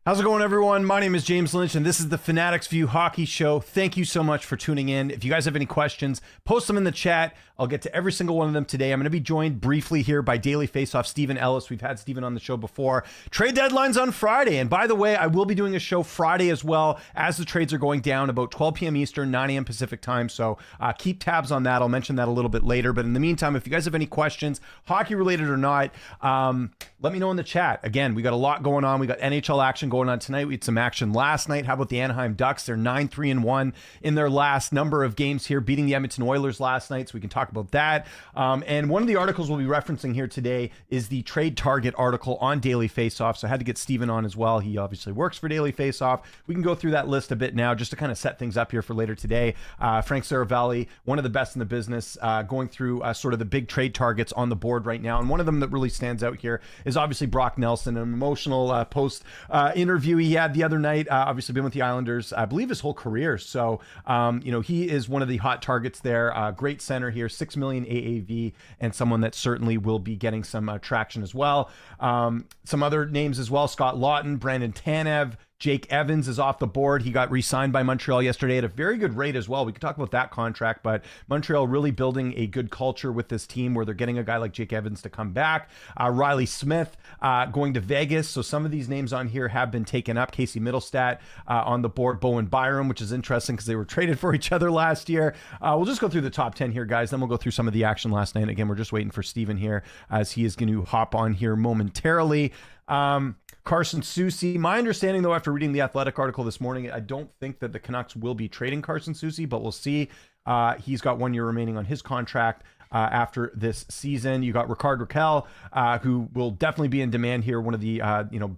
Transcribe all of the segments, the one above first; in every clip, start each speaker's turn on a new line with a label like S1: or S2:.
S1: How's it going, everyone? My name is James Lynch, and this is the Fanatics View Hockey Show. Thank you so much for tuning in. If you guys have any questions, post them in the chat. I'll get to every single one of them today. I'm going to be joined briefly here by Daily Faceoff Stephen Ellis. We've had Stephen on the show before. Trade deadline's on Friday, and by the way, I will be doing a show Friday as well as the trades are going down about 12 p.m. Eastern, 9 a.m. Pacific time, so keep tabs on that. I'll mention that a little bit later, but in the meantime, if you guys have any questions, hockey-related or not, let me know in the chat. Again, we got a lot going on. We got NHL action going on tonight. We had some action last night. How about the Anaheim Ducks? They're 9-3-1 in their last number of games here, beating the Edmonton Oilers last night, so we can talk about that. And one of the articles we'll be referencing here today is the Trade Target article on Daily Faceoff, so I had to get Stephen on as well. He obviously works for Daily Faceoff. We can go through that list a bit now just to kind of set things up here for later today. Frank Saravalli, one of the best in the business, going through sort of the big trade targets on the board right now. And one of them that really stands out here is obviously Brock Nelson, an emotional post interview he had the other night. Obviously been with the Islanders, I believe, his whole career. So, he is one of the hot targets there. Great center here, $6 million AAV, and someone that certainly will be getting some traction as well. Some other names as well: Scott Lawton, Brandon Tanev, Jake Evans is off the board. He got re-signed by Montreal yesterday at a very good rate as well. We could talk about that contract, but Montreal really building a good culture with this team where they're getting a guy like Jake Evans to come back. Riley Smith going to Vegas. So some of these names on here have been taken up. Casey Middlestat on the board. Bowen Byram, which is interesting because they were traded for each other last year. We'll just go through the top 10 here, guys. Then we'll go through some of the action last night. Again, we're just waiting for Steven here as he is going to hop on here momentarily. Carson Soucy. My understanding, though, after reading the Athletic article this morning, I don't think that the Canucks will be trading Carson Soucy, but we'll see. He's got 1 year remaining on his contract after this season. You got Ricard Raquel, who will definitely be in demand here. One of the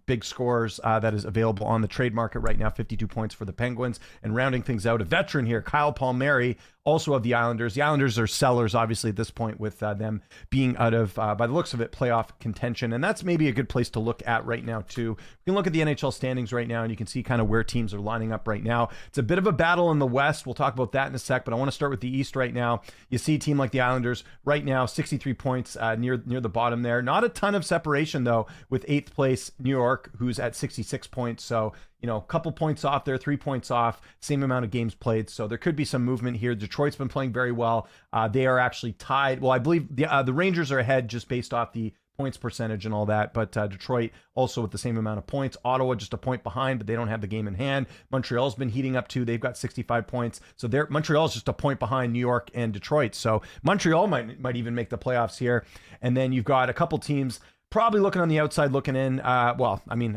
S1: big scorers that is available on the trade market right now. 52 points for the Penguins. And rounding things out, a veteran here, Kyle Palmieri, also of the Islanders. The Islanders are sellers, obviously, at this point, with them being out of, by the looks of it, playoff contention. And that's maybe a good place to look at right now, too. You can look at the NHL standings right now, and you can see kind of where teams are lining up right now. It's a bit of a battle in the West. We'll talk about that in a sec, but I want to start with the East right now. You see a team like the Islanders right now, 63 points near the bottom there. Not a ton of separation, though, with 8th place New York, who's at 66 points. So, a couple points off there, 3 points off, same amount of games played. So there could be some movement here. Detroit's been playing very well. They are actually tied. Well, I believe the Rangers are ahead just based off the points percentage and all that, but Detroit also with the same amount of points. Ottawa just a point behind, but they don't have the game in hand. Montreal's been heating up too. They've got 65 points. So Montreal's just a point behind New York and Detroit. So Montreal might even make the playoffs here. And then you've got a couple teams probably looking on the outside, looking in. I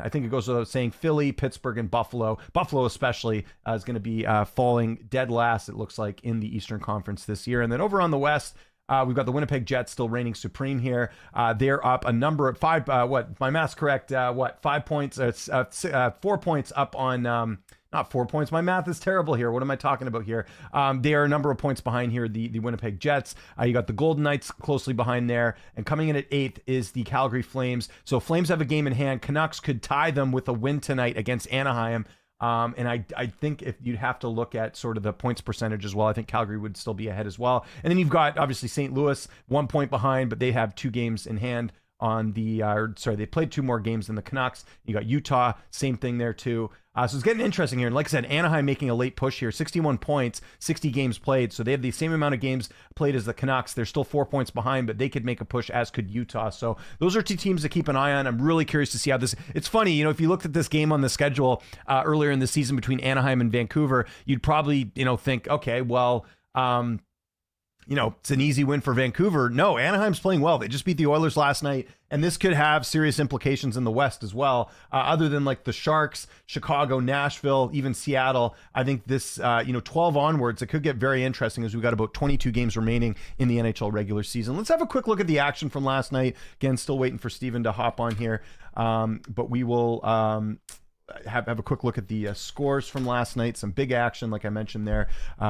S1: think it goes without saying, Philly, Pittsburgh, and Buffalo. Buffalo especially is going to be falling dead last, it looks like, in the Eastern Conference this year. And then over on the West, we've got the Winnipeg Jets still reigning supreme here. They're up a number of five. What my math's correct? 5 points? 4 points up on. Not 4 points. My math is terrible here. What am I talking about here? They are a number of points behind here, the Winnipeg Jets. You got the Golden Knights closely behind there. And coming in at 8th is the Calgary Flames. So Flames have a game in hand. Canucks could tie them with a win tonight against Anaheim. And I think if you'd have to look at sort of the points percentage as well, I think Calgary would still be ahead as well. And then you've got, obviously, St. Louis, 1 point behind, but they have 2 games in hand on the, they played 2 more games than the Canucks. You got Utah, same thing there too. So it's getting interesting here. And like I said, Anaheim making a late push here, 61 points, 60 games played. So they have the same amount of games played as the Canucks. They're still 4 points behind, but they could make a push, as could Utah. So those are 2 teams to keep an eye on. I'm really curious to see how this, it's funny, if you looked at this game on the schedule earlier in the season between Anaheim and Vancouver, you'd probably, think, okay, well, it's an easy win for Vancouver. No, Anaheim's playing well. They just beat the Oilers last night, and this could have serious implications in the West as well. Other than like the Sharks, Chicago, Nashville, even Seattle, I think this, 12 onwards, it could get very interesting as we've got about 22 games remaining in the NHL regular season. Let's have a quick look at the action from last night. Again, still waiting for Steven to hop on here, but we will have a quick look at the scores from last night. Some big action, like I mentioned there,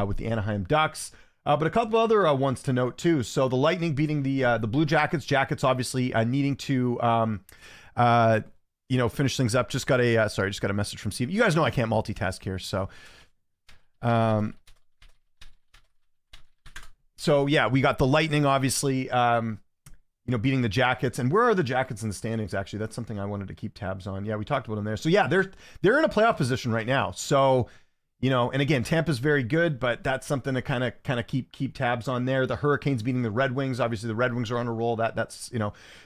S1: with the Anaheim Ducks. But a couple other ones to note too. So the Lightning beating the Blue Jackets. Jackets obviously needing to finish things up. Just got a message from Steve. You guys know I can't multitask here, so yeah, we got the Lightning obviously beating the Jackets. And where are the Jackets in the standings? Actually, that's something I wanted to keep tabs on. Yeah, we talked about them there. So yeah, they're in a playoff position right now. So, and again, Tampa's very good, but that's something to kind of keep tabs on there. The Hurricanes beating the Red Wings. Obviously, the Red Wings are on a roll. That's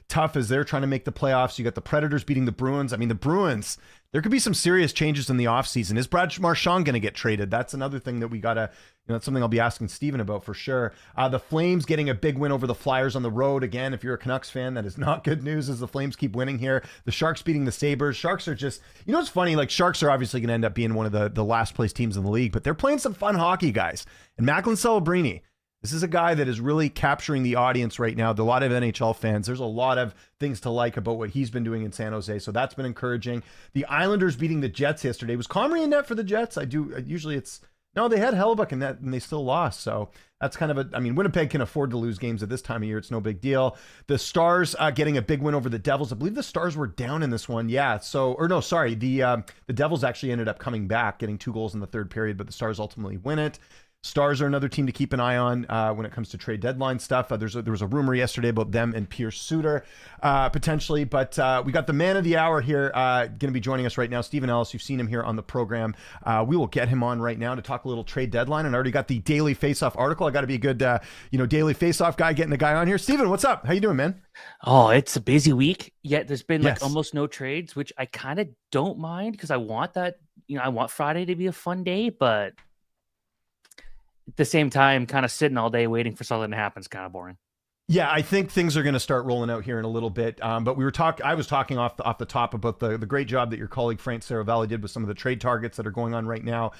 S1: tough as they're trying to make the playoffs. You got the Predators beating the Bruins. I mean, the Bruins, there could be some serious changes in the offseason. Is Brad Marchand going to get traded? That's another thing that we got to, that's something I'll be asking Steven about for sure. The Flames getting a big win over the Flyers on the road. Again, if you're a Canucks fan, that is not good news as the Flames keep winning here. The Sharks beating the Sabres. Sharks are just, it's funny, like Sharks are obviously going to end up being one of the last place teams in the league, but they're playing some fun hockey, guys. And Macklin Celebrini, this is a guy that is really capturing the audience right now. A lot of NHL fans, there's a lot of things to like about what he's been doing in San Jose. So that's been encouraging. The Islanders beating the Jets yesterday. Was Comrie in net for the Jets? No, they had Hellebuck in that and they still lost. So that's kind of Winnipeg can afford to lose games at this time of year. It's no big deal. The Stars getting a big win over the Devils. I believe the Stars were down in this one. Yeah. The Devils actually ended up coming back, getting 2 goals in the third period, but the Stars ultimately win it. Stars are another team to keep an eye on when it comes to trade deadline stuff. There was a rumor yesterday about them and Pierce Suter potentially, but we got the man of the hour here going to be joining us right now, Stephen Ellis. You've seen him here on the program. We will get him on right now to talk a little trade deadline, and I already got the Daily Faceoff article. I got to be a good Daily Faceoff guy getting the guy on here. Stephen, what's up? How you doing, man?
S2: Oh, it's a busy week. Yet there's been almost no trades, which I kind of don't mind because I want that. I want Friday to be a fun day, but at the same time, kind of sitting all day waiting for something to happen is kind of boring.
S1: Yeah, I think things are going to start rolling out here in a little bit. But I was talking off the top about the great job that your colleague Frank Saravalli did with some of the trade targets that are going on right now.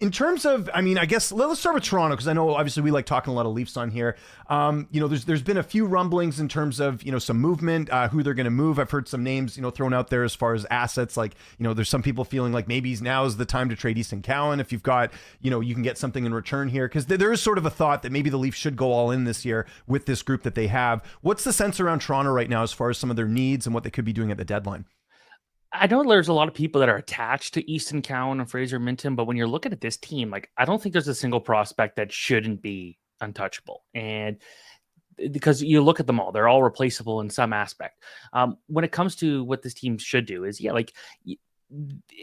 S1: In terms of, I guess let's start with Toronto, because I know obviously we like talking a lot of Leafs on here. There's been a few rumblings in terms of some movement, who they're going to move. I've heard some names thrown out there as far as assets. Like there's some people feeling like maybe now is the time to trade Easton Cowan if you've got you can get something in return here, because there is sort of a thought that maybe the Leafs should go all in this year with this group that they have. What's the sense around Toronto right now as far as some of their needs and what they could be doing at the deadline?
S2: I know there's a lot of people that are attached to Easton Cowan and Fraser Minton, but when you're looking at this team, I don't think there's a single prospect that shouldn't be untouchable. And because you look at them all, they're all replaceable in some aspect. When it comes to what this team should do is,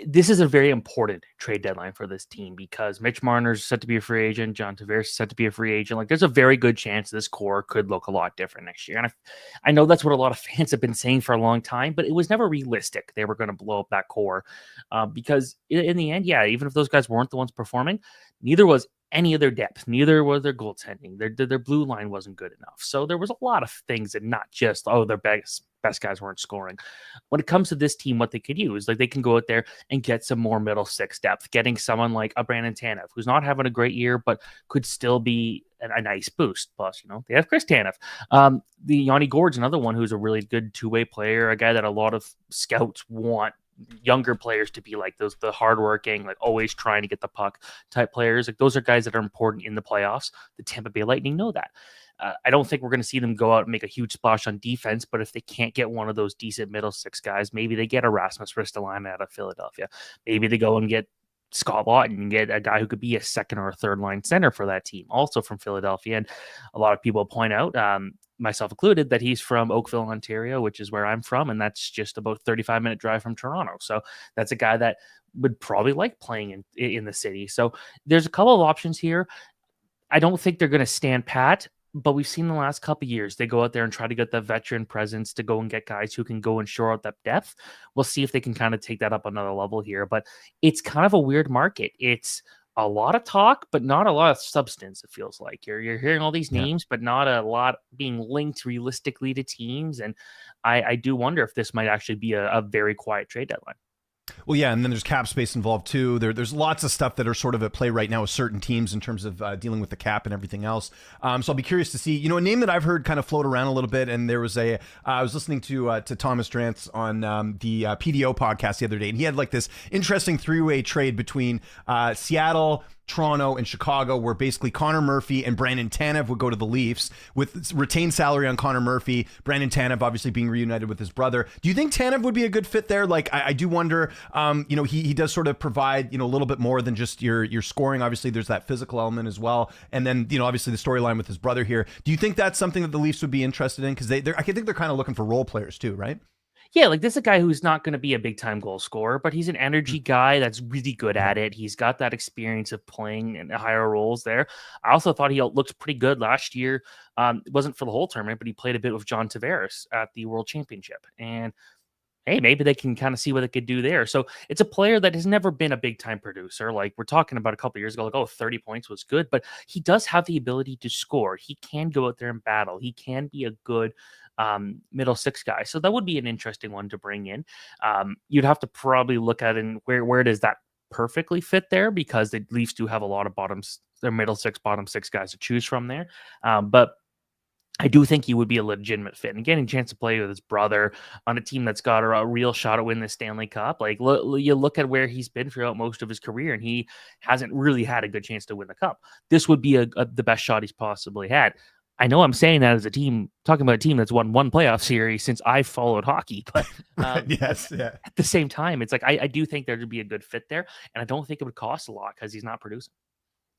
S2: this is a very important trade deadline for this team because Mitch Marner's set to be a free agent. John Tavares is set to be a free agent. There's a very good chance this core could look a lot different next year. And I know that's what a lot of fans have been saying for a long time, but it was never realistic they were going to blow up that core because in the end, even if those guys weren't the ones performing, neither was any of their depth, neither was their goaltending. Their blue line wasn't good enough. So there was a lot of things that not just, their best guys weren't scoring. When it comes to this team, what they could use, they can go out there and get some more middle six depth, getting someone like a Brandon Tanev, who's not having a great year, but could still be a nice boost. Plus, they have Chris Tanev. The Yanni Gord's another one who's a really good two-way player, a guy that a lot of scouts want younger players to be like those, the hardworking, always trying to get the puck type players. Those are guys that are important in the playoffs. The Tampa Bay Lightning know that. I don't think we're going to see them go out and make a huge splash on defense, but if they can't get one of those decent middle six guys, maybe they get a Rasmus Ristolainen out of Philadelphia. Maybe they go and get Scott Lawton and get a guy who could be a second or a third line center for that team, also from Philadelphia. And a lot of people point out, myself included, that he's from Oakville, Ontario, which is where I'm from, and that's just about 35-minute drive from Toronto. So that's a guy that would probably like playing in the city. So there's a couple of options here. I don't think they're going to stand pat, but we've seen the last couple of years, they go out there and try to get the veteran presence to go and get guys who can go and shore out that depth. We'll see if they can kind of take that up another level here, but it's kind of a weird market. It's a lot of talk, but not a lot of substance. It feels like you're hearing all these names, but not a lot being linked realistically to teams. And I do wonder if this might actually be a very quiet trade deadline.
S1: Well, yeah, and then there's cap space involved too. There's lots of stuff that are sort of at play right now with certain teams in terms of dealing with the cap and everything else. So I'll be curious to see, a name that I've heard kind of float around a little bit. And there was I was listening to Thomas Drance on the PDO podcast the other day, and he had this interesting three-way trade between Seattle, Toronto and Chicago, where basically Connor Murphy and Brandon Tanev would go to the Leafs with retained salary on Connor Murphy. Brandon Tanev obviously being reunited with his brother. Do you think Tanev would be a good fit there? Like, I do wonder, he does sort of provide, a little bit more than just your scoring. Obviously, there's that physical element as well. And then, obviously the storyline with his brother here. Do you think that's something that the Leafs would be interested in? Because I think they're kind of looking for role players too, right?
S2: Yeah, like this is a guy who's not going to be a big time goal scorer, but he's an energy guy that's really good at it. He's got that experience of playing in higher roles there. I also thought he looked pretty good last year. It wasn't for the whole tournament, but he played a bit with John Tavares at the World Championship. And hey, maybe they can kind of see what they could do there. So it's a player that has never been a big time producer. Like we're talking about a couple of years ago, like, 30 points was good, but he does have the ability to score. He can go out there and battle. He can be a good middle six guy. So that would be an interesting one to bring in. You'd have to probably look at it where does that perfectly fit there, because the Leafs do have a lot of their middle six, bottom six guys to choose from there. But I do think he would be a legitimate fit, and getting a chance to play with his brother on a team that's got a real shot at winning the Stanley Cup. Like you look at where he's been throughout most of his career, and he hasn't really had a good chance to win the cup. This would be the best shot he's possibly had. I know I'm saying that as a team, talking about a team that's won one playoff series since I followed hockey, but
S1: yes, yeah.
S2: At the same time, it's like I do think there would be a good fit there, and I don't think it would cost a lot because he's not producing.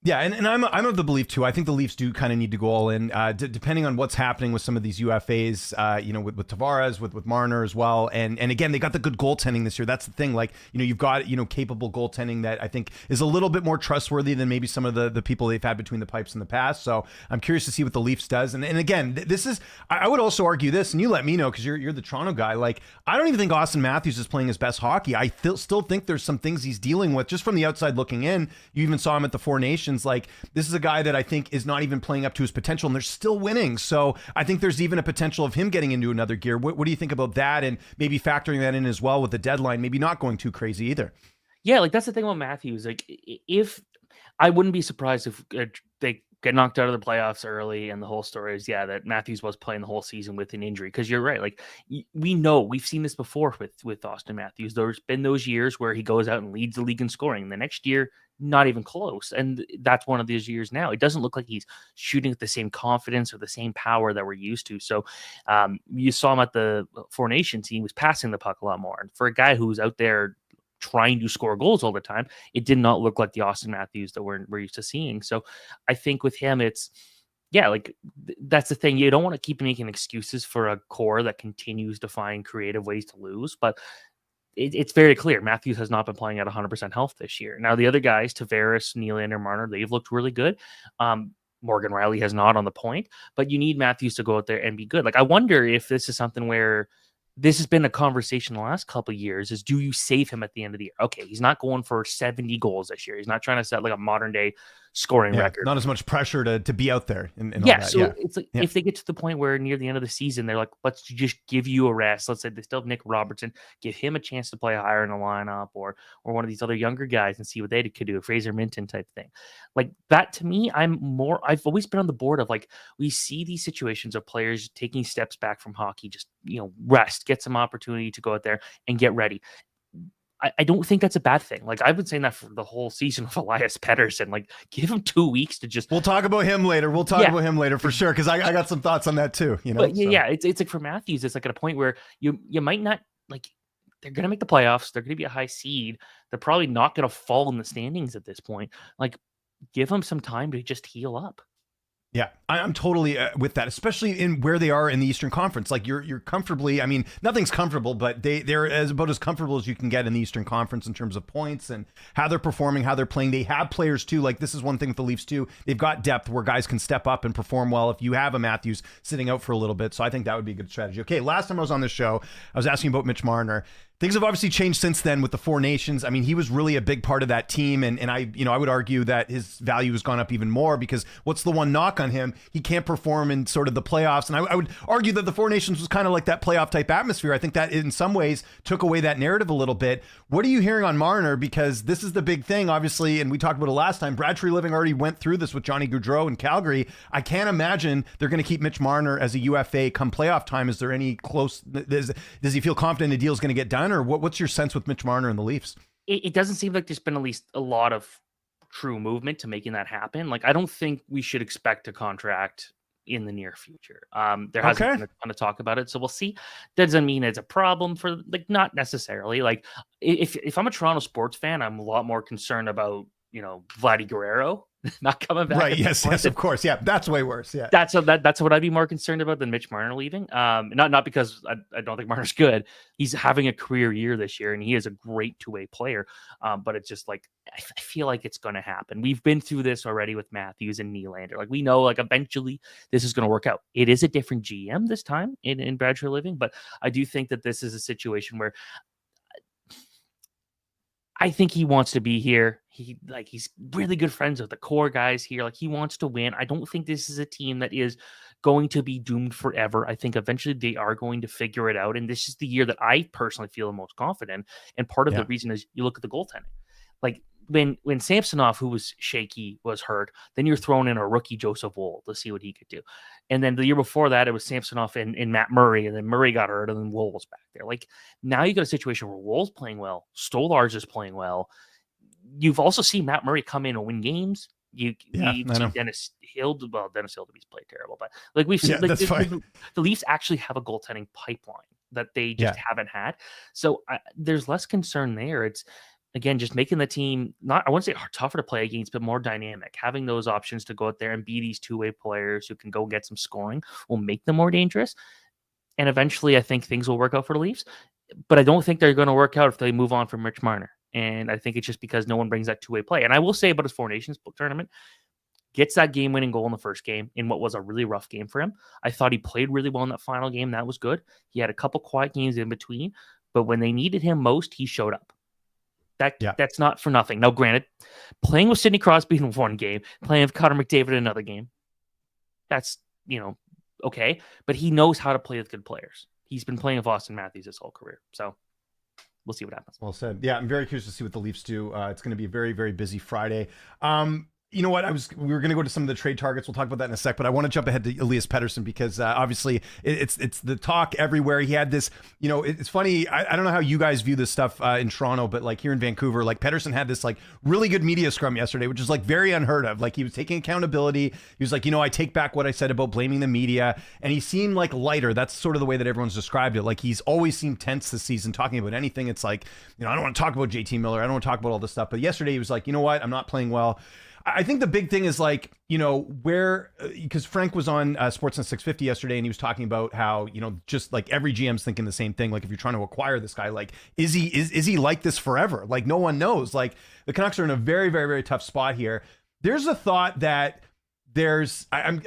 S1: Yeah, and I'm of the belief too. I think the Leafs do kind of need to go all in, depending on what's happening with some of these UFAs. With Tavares, with Marner as well, and again, they got the good goaltending this year. That's the thing. Like, you've got capable goaltending that I think is a little bit more trustworthy than maybe some of the people they've had between the pipes in the past. So I'm curious to see what the Leafs does. And again, this is, I would also argue this, and you let me know because you're the Toronto guy. Like, I don't even think Austin Matthews is playing his best hockey. I still think there's some things he's dealing with just from the outside looking in. You even saw him at the Four Nations. Like, this is a guy that I think is not even playing up to his potential, and they're still winning. So I think there's even a potential of him getting into another gear. What do you think about that, and maybe factoring that in as well with the deadline, maybe not going too crazy either?
S2: Yeah, like that's the thing about Matthews. Like, if I wouldn't be surprised if they get knocked out of the playoffs early, and the whole story is that Matthews was playing the whole season with an injury. Because you're right, like we know, we've seen this before with Austin Matthews. There's been those years where he goes out and leads the league in scoring. The next year, not even close, and that's one of those years now. It doesn't look like he's shooting with the same confidence or the same power that we're used to. So you saw him at the Four Nations. He was passing the puck a lot more, and for a guy who's out there trying to score goals all the time, it did not look like the Austin Matthews that we're used to seeing. So I think with him, it's that's the thing. You don't want to keep making excuses for a core that continues to find creative ways to lose, but it's very clear Matthews has not been playing at 100% health this year. Now, the other guys, Tavares, Nylander, Marner, they've looked really good. Morgan Riley has not on the point, but you need Matthews to go out there and be good. Like, I wonder if this is something where this has been a conversation the last couple of years, is do you save him at the end of the year? Okay, he's not going for 70 goals this year. He's not trying to set like a modern day scoring record.
S1: Not as much pressure to be out there. And all that.
S2: So it's like if they get to the point where near the end of the season, they're like, let's just give you a rest. Let's say they still have Nick Robertson, give him a chance to play higher in the lineup, or one of these other younger guys, and see what they could do, a Fraser Minton type thing. Like that, to me, I've always been on the board of, like, we see these situations of players taking steps back from hockey, just, rest, get some opportunity to go out there and get ready. I don't think that's a bad thing. Like, I've been saying that for the whole season of Elias Pettersson. Like, give him 2 weeks to just.
S1: We'll talk about him later. About him later for sure, because I got some thoughts on that too.
S2: But it's like for Matthews, it's like at a point where you might not, like, they're going to make the playoffs. They're going to be a high seed. They're probably not going to fall in the standings at this point. Like, give them some time to just heal up.
S1: Yeah, I'm totally with that, especially in where they are in the Eastern Conference. Like, you're comfortably, I mean, nothing's comfortable, but they're about as comfortable as you can get in the Eastern Conference in terms of points and how they're performing, how they're playing. They have players too. Like, this is one thing with the Leafs too. They've got depth where guys can step up and perform well if you have a Matthews sitting out for a little bit. So I think that would be a good strategy. Okay, last time I was on this show, I was asking about Mitch Marner. Things have obviously changed since then with the Four Nations. I mean, he was really a big part of that team, and I would argue that his value has gone up even more, because what's the one knock on him? He can't perform in sort of the playoffs, and I would argue that the Four Nations was kind of like that playoff type atmosphere. I think that in some ways took away that narrative a little bit. What are you hearing on Marner? Because this is the big thing, obviously, and we talked about it last time. Brad Treliving already went through this with Johnny Gaudreau in Calgary. I can't imagine they're going to keep Mitch Marner as a UFA come playoff time. Is there any close? Does he feel confident the deal is going to get done, or what's your sense with Mitch Marner and the Leafs?
S2: It doesn't seem like there's been at least a lot of true movement to making that happen. Like, I don't think we should expect a contract in the near future. There hasn't
S1: Okay.
S2: been a ton of talk about it, so we'll see. Doesn't mean it's a problem for, like, not necessarily. Like, if I'm a Toronto sports fan, I'm a lot more concerned about, Vladdy Guerrero not coming back.
S1: Right. Yes, of course. Yeah, that's way worse. Yeah.
S2: That's what I'd be more concerned about than Mitch Marner leaving. Not because I don't think Marner's good. He's having a career year this year, and he is a great two-way player. But it's just like, I feel like it's going to happen. We've been through this already with Matthews and Nylander. Like, we know, like, eventually this is going to work out. It is a different GM this time in Bradshaw Living, but I do think that this is a situation where I think he wants to be here. He's really good friends with the core guys here. Like, he wants to win. I don't think this is a team that is going to be doomed forever. I think eventually they are going to figure it out. And this is the year that I personally feel the most confident. And part of the reason is you look at the goaltending. Like, when Samsonov, who was shaky, was hurt, then you're throwing in a rookie Joseph Woll to see what he could do. And then the year before that, it was Samsonov and Matt Murray, and then Murray got hurt, and then Woll was back there. Like, now you got a situation where Woll's playing well, Stolarz is playing well. You've also seen Matt Murray come in and win games. You've seen Dennis Hill. Well, Dennis Hildebrand's played terrible, but like we've seen, the Leafs actually have a goaltending pipeline that they just haven't had. So there's less concern there. It's, again, just making the team not, I wouldn't say tougher to play against, but more dynamic. Having those options to go out there and be these two-way players who can go get some scoring will make them more dangerous. And eventually, I think things will work out for the Leafs. But I don't think they're going to work out if they move on from Rich Marner. And I think it's just because no one brings that two-way play. And I will say about his Four Nations tournament, gets that game-winning goal in the first game in what was a really rough game for him. I thought he played really well in that final game. That was good. He had a couple quiet games in between. But when they needed him most, he showed up. That's not for nothing. Now, granted, playing with Sidney Crosby in one game, playing with Connor McDavid in another game, that's, okay. But he knows how to play with good players. He's been playing with Austin Matthews his whole career. So we'll see what happens.
S1: Well said. Yeah, I'm very curious to see what the Leafs do. It's going to be a very, very busy Friday. You know what? We were going to go to some of the trade targets. We'll talk about that in a sec, but I want to jump ahead to Elias Pettersson because obviously it's the talk everywhere. He had this, it's funny. I don't know how you guys view this stuff in Toronto, but like here in Vancouver, like Pettersson had this like really good media scrum yesterday, which is like very unheard of. Like he was taking accountability. He was like, I take back what I said about blaming the media. And he seemed like lighter. That's sort of the way that everyone's described it. Like he's always seemed tense this season talking about anything. It's like, I don't want to talk about JT Miller. I don't want to talk about all this stuff. But yesterday he was like, you know what? I'm not playing well. I think the big thing is like, because Frank was on Sportsnet 650 yesterday and he was talking about how, just like every GM's thinking the same thing. Like if you're trying to acquire this guy, like, is he like this forever? Like no one knows. Like the Canucks are in a very, very, very tough spot here. There's a thought that I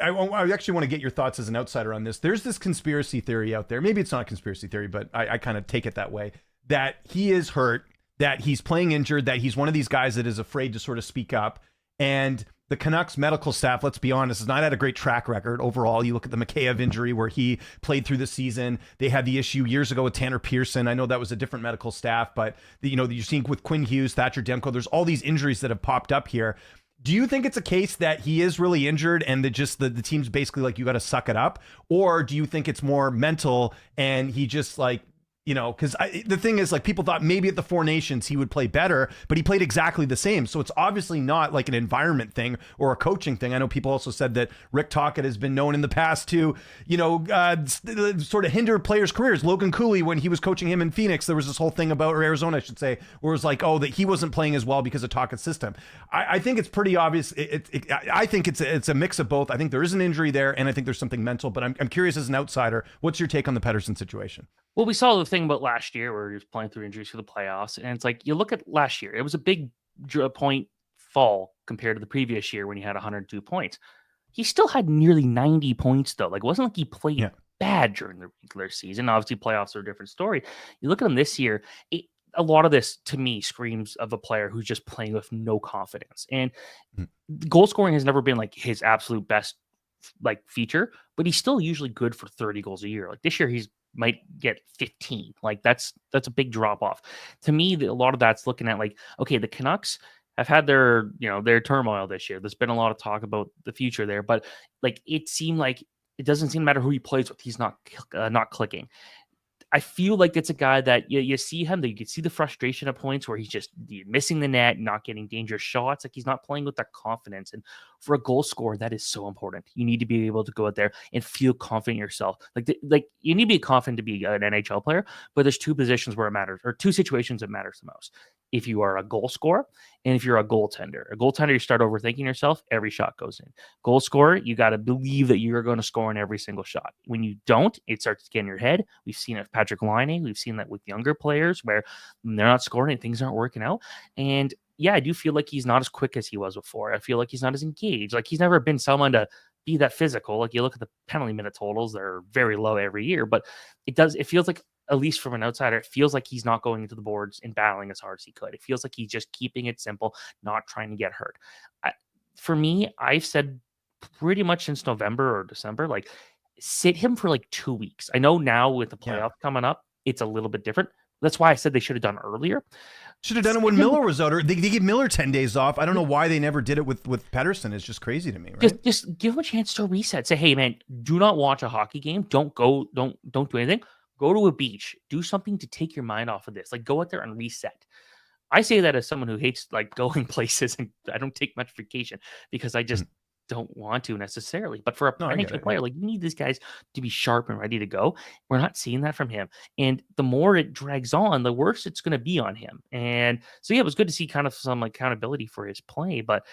S1: actually want to get your thoughts as an outsider on this. There's this conspiracy theory out there. Maybe it's not a conspiracy theory, but I kind of take it that way, that he is hurt, that he's playing injured, that he's one of these guys that is afraid to sort of speak up. And the Canucks medical staff, let's be honest, has not had a great track record overall. You look at the Mikheyev injury where he played through the season. They had the issue years ago with Tanner Pearson. I know that was a different medical staff, but you're seeing with Quinn Hughes, Thatcher Demko, there's all these injuries that have popped up here. Do you think it's a case that he is really injured and that just the team's basically like, you got to suck it up? Or do you think it's more mental and he just like, because the thing is, like, people thought maybe at the Four Nations he would play better, but he played exactly the same. So it's obviously not like an environment thing or a coaching thing. I know people also said that Rick Tocchet has been known in the past to, sort of hinder players' careers. Logan Cooley, when he was coaching him in Phoenix, there was this whole thing about, or Arizona, I should say, where it was like, that he wasn't playing as well because of Tocchet's system. I think it's pretty obvious. I think it's a mix of both. I think there is an injury there, and I think there's something mental. But I'm curious as an outsider, what's your take on the Pettersson situation?
S2: Well, we saw the thing about last year where he was playing through injuries for the playoffs. And it's like, you look at last year, it was a big point fall compared to the previous year when he had 102 points. He still had nearly 90 points, though. Like, it wasn't like he played bad during the regular season. Obviously, playoffs are a different story. You look at him this year, a lot of this, to me, screams of a player who's just playing with no confidence. And goal scoring has never been like his absolute best like feature, but he's still usually good for 30 goals a year. Like this year, he's might get 15. Like that's a big drop off. To me, a lot of that's looking at like, okay, the Canucks have had their turmoil this year. There's been a lot of talk about the future there, but like it seemed like it doesn't seem to matter who he plays with. He's not clicking. I feel like it's a guy that you see him, that you can see the frustration at points where he's just missing the net, not getting dangerous shots. Like he's not playing with that confidence. And for a goal scorer, that is so important. You need to be able to go out there and feel confident in yourself. Like you need to be confident to be an NHL player, but there's two positions where it matters, or two situations that matters the most. If you are a goal scorer and if you're a goaltender. A goaltender, you start overthinking yourself, every shot goes in. Goal scorer, you got to believe that you're going to score in every single shot. When you don't, it starts to get in your head. We've seen it with Patrick Laine. We've seen that with younger players where they're not scoring and things aren't working out. And yeah, I do feel like he's not as quick as he was before. I feel like he's not as engaged. Like he's never been someone to be that physical. Like you look at the penalty minute totals, they're very low every year, but it feels like, at least from an outsider, it feels like he's not going into the boards and battling as hard as he could. It feels like he's just keeping it simple, not trying to get hurt. For me, I've said pretty much since November or December, like sit him for like 2 weeks. I know now with the playoff coming up, it's a little bit different. That's why I said they should have done earlier.
S1: Should have done it when Miller was out. Or they gave Miller 10 days off. I don't know why they never did it with Pettersson. It's just crazy to me, right?
S2: Just give him a chance to reset. Say, hey man, do not watch a hockey game. Don't do anything. Go to a beach, do something to take your mind off of this. Like go out there and reset. I say that as someone who hates like going places, and I don't take much vacation because I just don't want to necessarily. But for a NHL player, like you need these guys to be sharp and ready to go. We're not seeing that from him. And the more it drags on, the worse it's going to be on him. And so, yeah, it was good to see kind of some like, accountability for his play, but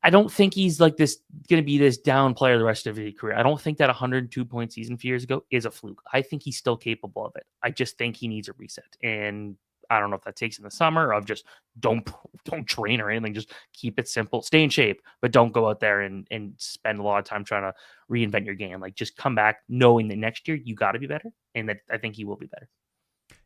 S2: I don't think he's like this going to be this down player the rest of his career. I don't think that 102-point season a few years ago is a fluke. I think he's still capable of it. I just think he needs a reset. And I don't know if that takes in the summer of just don't train or anything. Just keep it simple, stay in shape, but don't go out there and spend a lot of time trying to reinvent your game. Like just come back knowing that next year you got to be better. And that I think he will be better.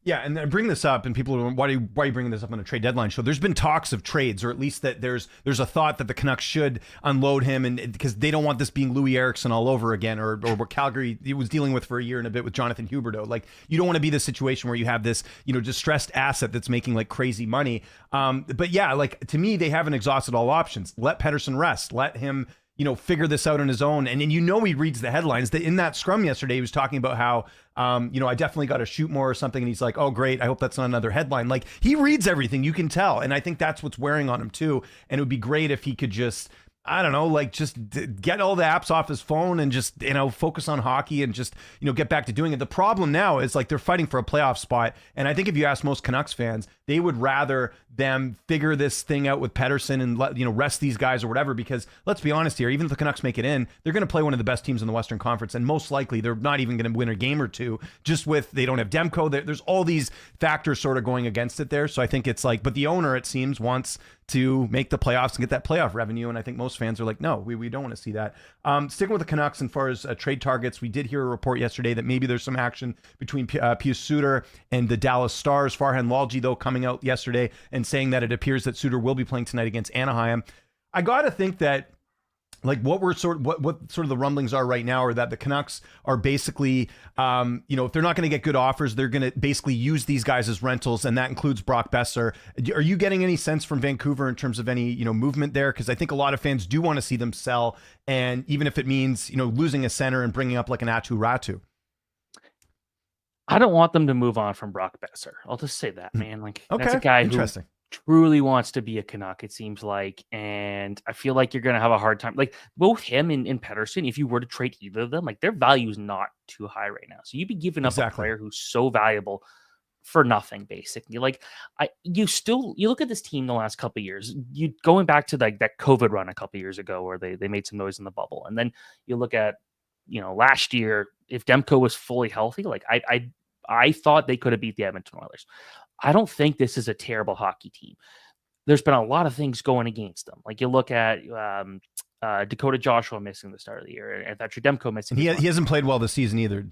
S1: Yeah, and I bring this up, and people are, why are you bringing this up on a trade deadline show? There's been talks of trades, or at least that there's a thought that the Canucks should unload him, and because they don't want this being Louis Eriksson all over again, or what Calgary was dealing with for a year and a bit with Jonathan Huberdeau. Like you don't want to be the situation where you have this distressed asset that's making like crazy money. But yeah, like to me, they haven't exhausted all options. Let Pettersson rest. Let him figure this out on his own. And then he reads the headlines. That in that scrum yesterday, he was talking about how, I definitely got to shoot more or something. And he's like, oh, great. I hope that's not another headline. Like he reads everything, you can tell. And I think that's what's wearing on him too. And it would be great if he could just, I don't know, like just get all the apps off his phone and just, focus on hockey and just, get back to doing it. The problem now is like they're fighting for a playoff spot. And I think if you ask most Canucks fans, they would rather them figure this thing out with Pettersson and rest these guys or whatever, because let's be honest here, even if the Canucks make it in, they're going to play one of the best teams in the Western Conference. And most likely they're not even going to win a game or two just with, they don't have Demko. There's all these factors sort of going against it there. So I think it's like, but the owner, it seems, wants to make the playoffs and get that playoff revenue. And I think most fans are like, no, we don't want to see that. Sticking with the Canucks, as far as trade targets, we did hear a report yesterday that maybe there's some action between Pius Suter and the Dallas Stars. Farhan Lalji, though, coming out yesterday and saying that it appears that Suter will be playing tonight against Anaheim. I got to think that like what sort of the rumblings are right now are that the Canucks are basically, if they're not going to get good offers, they're going to basically use these guys as rentals, and that includes Brock Besser. Are you getting any sense from Vancouver in terms of any, movement there? Because I think a lot of fans do want to see them sell, and even if it means, losing a center and bringing up like an Atu Ratu.
S2: I don't want them to move on from Brock Besser. I'll just say that, man. Like that's a guy who truly wants to be a Canuck, it seems like. And I feel like you're going to have a hard time. Like both him and Pettersson, if you were to trade either of them, like their value is not too high right now. So you'd be giving up a player who's so valuable for nothing, basically. Like you look at this team the last couple of years, you going back to like that COVID run a couple of years ago where they made some noise in the bubble. And then you look at, last year, if Demko was fully healthy, like I thought they could have beat the Edmonton Oilers. I don't think this is a terrible hockey team. There's been a lot of things going against them. Like you look at Dakota Joshua missing the start of the year, and Thatcher Demko missing.
S1: He hasn't played well this season either,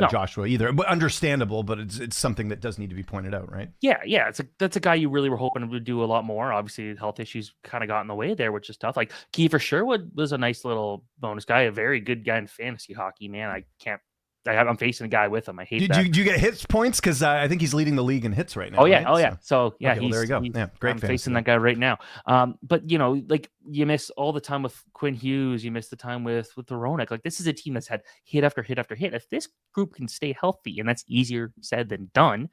S1: Joshua either. But understandable, but it's something that does need to be pointed out, right?
S2: Yeah. That's a guy you really were hoping to do a lot more. Obviously, health issues kind of got in the way there, which is tough. Like Kiefer Sherwood was a nice little bonus guy, a very good guy in fantasy hockey. Man, I'm facing a guy with him. I hate
S1: Do
S2: that.
S1: you get hits points? Because I think he's leading the league in hits right now.
S2: Oh yeah,
S1: right?
S2: oh yeah. So yeah,
S1: okay, well, there you go. Yeah, great.
S2: I'm facing that guy right now. But like you miss all the time with Quinn Hughes. You miss the time with the Roenick. Like this is a team that's had hit after hit after hit. If this group can stay healthy, and that's easier said than done.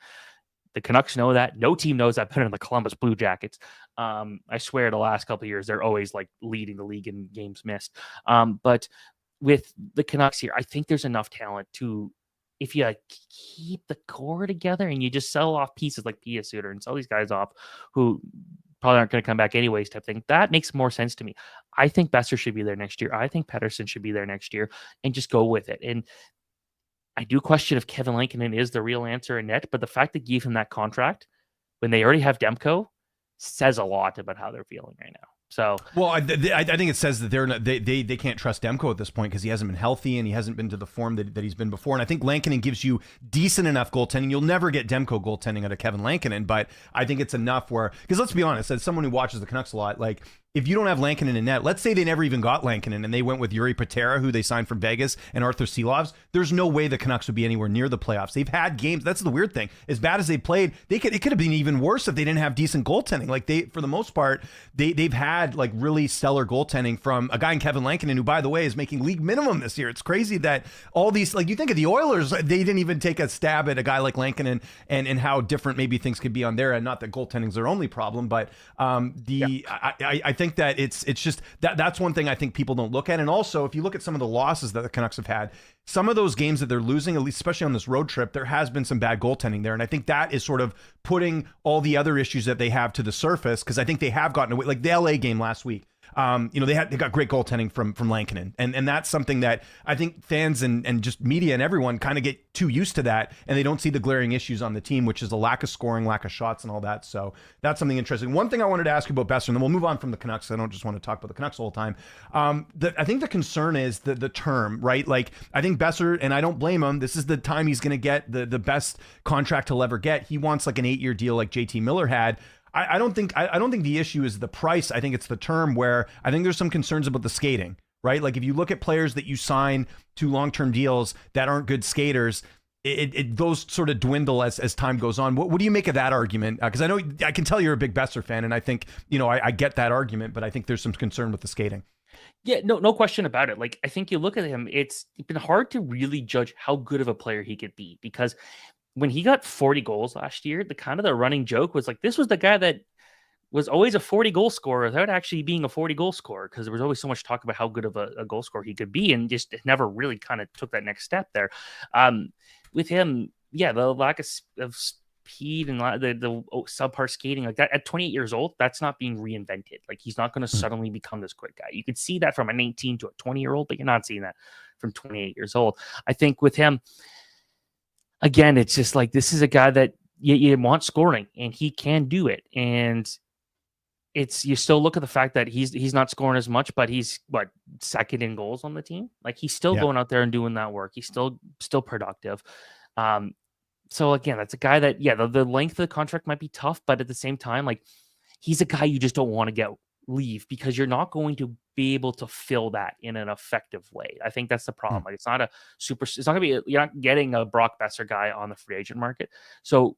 S2: The Canucks know that. No team knows that better than the Columbus Blue Jackets. I swear the last couple of years, they're always like leading the league in games missed. But with the Canucks here, I think there's enough talent to, if you keep the core together and you just sell off pieces like Pia Suter and sell these guys off who probably aren't going to come back anyways type thing, that makes more sense to me. I think Besser should be there next year. I think Pettersson should be there next year and just go with it. And I do question if Kevin Lankinen is the real answer in net, but the fact that gave him that contract when they already have Demko says a lot about how they're feeling right now. So,
S1: well, I think it says that they can't trust Demko at this point because he hasn't been healthy and he hasn't been to the form that he's been before. And I think Lankinen gives you decent enough goaltending. You'll never get Demko goaltending out of Kevin Lankinen, but I think it's enough where, because let's be honest, as someone who watches the Canucks a lot, like if you don't have Lankinen in net, let's say they never even got Lankinen and they went with Yuri Patera, who they signed from Vegas, and Arthur Silovs, there's no way the Canucks would be anywhere near the playoffs. They've had games. That's the weird thing. As bad as they played, it could have been even worse if they didn't have decent goaltending. Like for the most part, they've had like really stellar goaltending from a guy in Kevin Lankinen, who, by the way, is making league minimum this year. It's crazy that all these, like you think of the Oilers, they didn't even take a stab at a guy like Lankinen and how different maybe things could be on their end. Not that goaltending's their only problem, but I think that it's just that's one thing I think people don't look at. And also, if you look at some of the losses that the Canucks have had, some of those games that they're losing, at least especially on this road trip, there has been some bad goaltending there. And I think that is sort of putting all the other issues that they have to the surface, because I think they have gotten away, like the LA game last week. They got great goaltending from Lankinen, and that's something that I think fans and just media and everyone kind of get too used to that, and they don't see the glaring issues on the team, which is a lack of scoring, lack of shots, and all that. So that's something interesting. One thing I wanted to ask you about Besser, and then we'll move on from the Canucks. I don't just want to talk about the Canucks the whole time. I think the concern is the term, right? Like I think Besser, and I don't blame him, this is the time he's going to get the best contract he'll ever get. He wants like an 8-year deal like JT Miller had. I don't think the issue is the price. I think it's the term, where I think there's some concerns about the skating, right? Like if you look at players that you sign to long-term deals that aren't good skaters, those sort of dwindle as time goes on. What do you make of that argument? Because I can tell you're a big Besser fan, and I think I get that argument, but I think there's some concern with the skating.
S2: Yeah, no question about it. Like I think you look at him, it's been hard to really judge how good of a player he could be, because when he got 40 goals last year, the running joke was like, this was the guy that was always a 40 goal scorer without actually being a 40 goal scorer, because there was always so much talk about how good of a goal scorer he could be, and just never really kind of took that next step there. With him, the lack of speed and the subpar skating like that at 28 years old, that's not being reinvented. Like he's not going to suddenly become this quick guy. You could see that from a 19 to a 20-year-old, but you're not seeing that from 28 years old. I think with him, again, it's just like, this is a guy that you want scoring, and he can do it. And you still look at the fact that he's not scoring as much, but he's second in goals on the team. Like he's still going out there and doing that work. He's still productive. So again, that's a guy that, the length of the contract might be tough, but at the same time, like he's a guy you just don't want to leave, because you're not going to be able to fill that in an effective way. I think that's the problem. Like it's not going to be, you're not getting a Brock Besser guy on the free agent market. So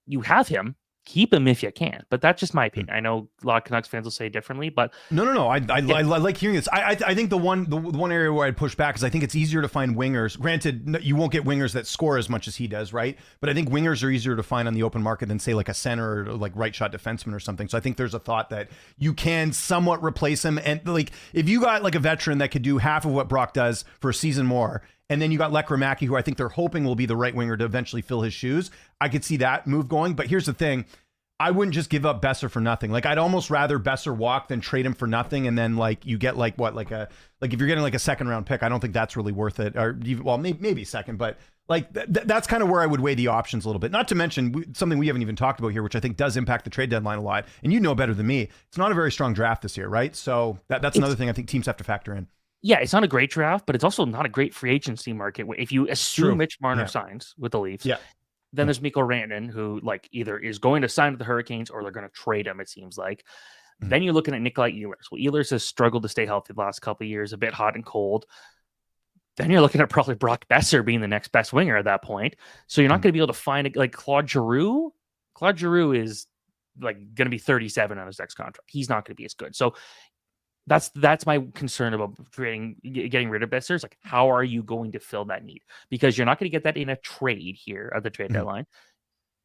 S2: you have him, keep him if you can, but that's just my opinion. I know a lot of Canucks fans will say differently, but
S1: no. I like hearing this. I think the one area where I'd push back is I think it's easier to find wingers. Granted, you won't get wingers that score as much as he does, right? But I think wingers are easier to find on the open market than say like a center or like right shot defenseman or something. So I think there's a thought that you can somewhat replace him. And like if you got like a veteran that could do half of what Brock does for a season more, and then you got Lekramaki, who I think they're hoping will be the right winger to eventually fill his shoes, I could see that move going. But here's the thing. I wouldn't just give up Besser for nothing. Like I'd almost rather Besser walk than trade him for nothing. And then like you get like if you're getting like a 2nd round pick, I don't think that's really worth it. Or even, well, maybe second, but like that's kind of where I would weigh the options a little bit. Not to mention something we haven't even talked about here, which I think does impact the trade deadline a lot. And you know better than me, it's not a very strong draft this year, right? So that's another thing I think teams have to factor in.
S2: Yeah, it's not a great draft, but it's also not a great free agency market. If you assume Mitch Marner signs with the Leafs, then there's Mikko Rantanen, who like either is going to sign with the Hurricanes or they're going to trade him, it seems like. Then you're looking at Nikolai Ehlers. Well, Ehlers has struggled to stay healthy the last couple of years, a bit hot and cold. then you're looking at probably Brock Besser being the next best winger at that point. So you're not going to be able to find like Claude Giroux. Claude Giroux is like going to be 37 on his next contract. He's not going to be as good. So that's my concern about getting rid of Besser. Like, how are you going to fill that need? Because you're not going to get that in a trade here at the trade deadline.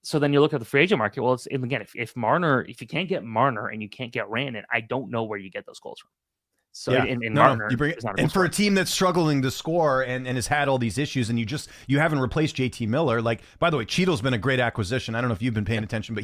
S2: So then you look at the free agent market. Well, it's, and again, if you can't get Marner and you can't get Rantanen, I don't know where you get those goals from. So Marner,
S1: and for a team that's struggling to score and has had all these issues, and you haven't replaced JT Miller. Like, by the way, Cheadle's been a great acquisition. I don't know if you've been paying attention, but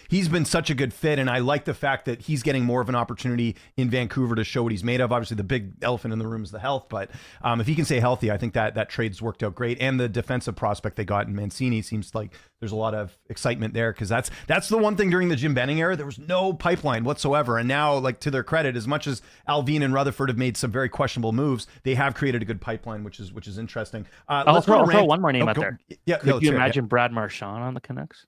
S1: he's been such a good fit, and I like the fact that he's getting more of an opportunity in Vancouver to show what he's made of. Obviously, the big elephant in the room is the health, but if he can stay healthy, I think that trade's worked out great. And the defensive prospect they got in Mancini seems like there's a lot of excitement there, because that's the one thing during the Jim Benning era, there was no pipeline whatsoever. And now, like, to their credit, as much as Alvin and Rutherford have made some very questionable moves, they have created a good pipeline, which is interesting.
S2: I'll throw one more name out there.
S1: Yeah,
S2: could you imagine Brad Marchand on the Canucks?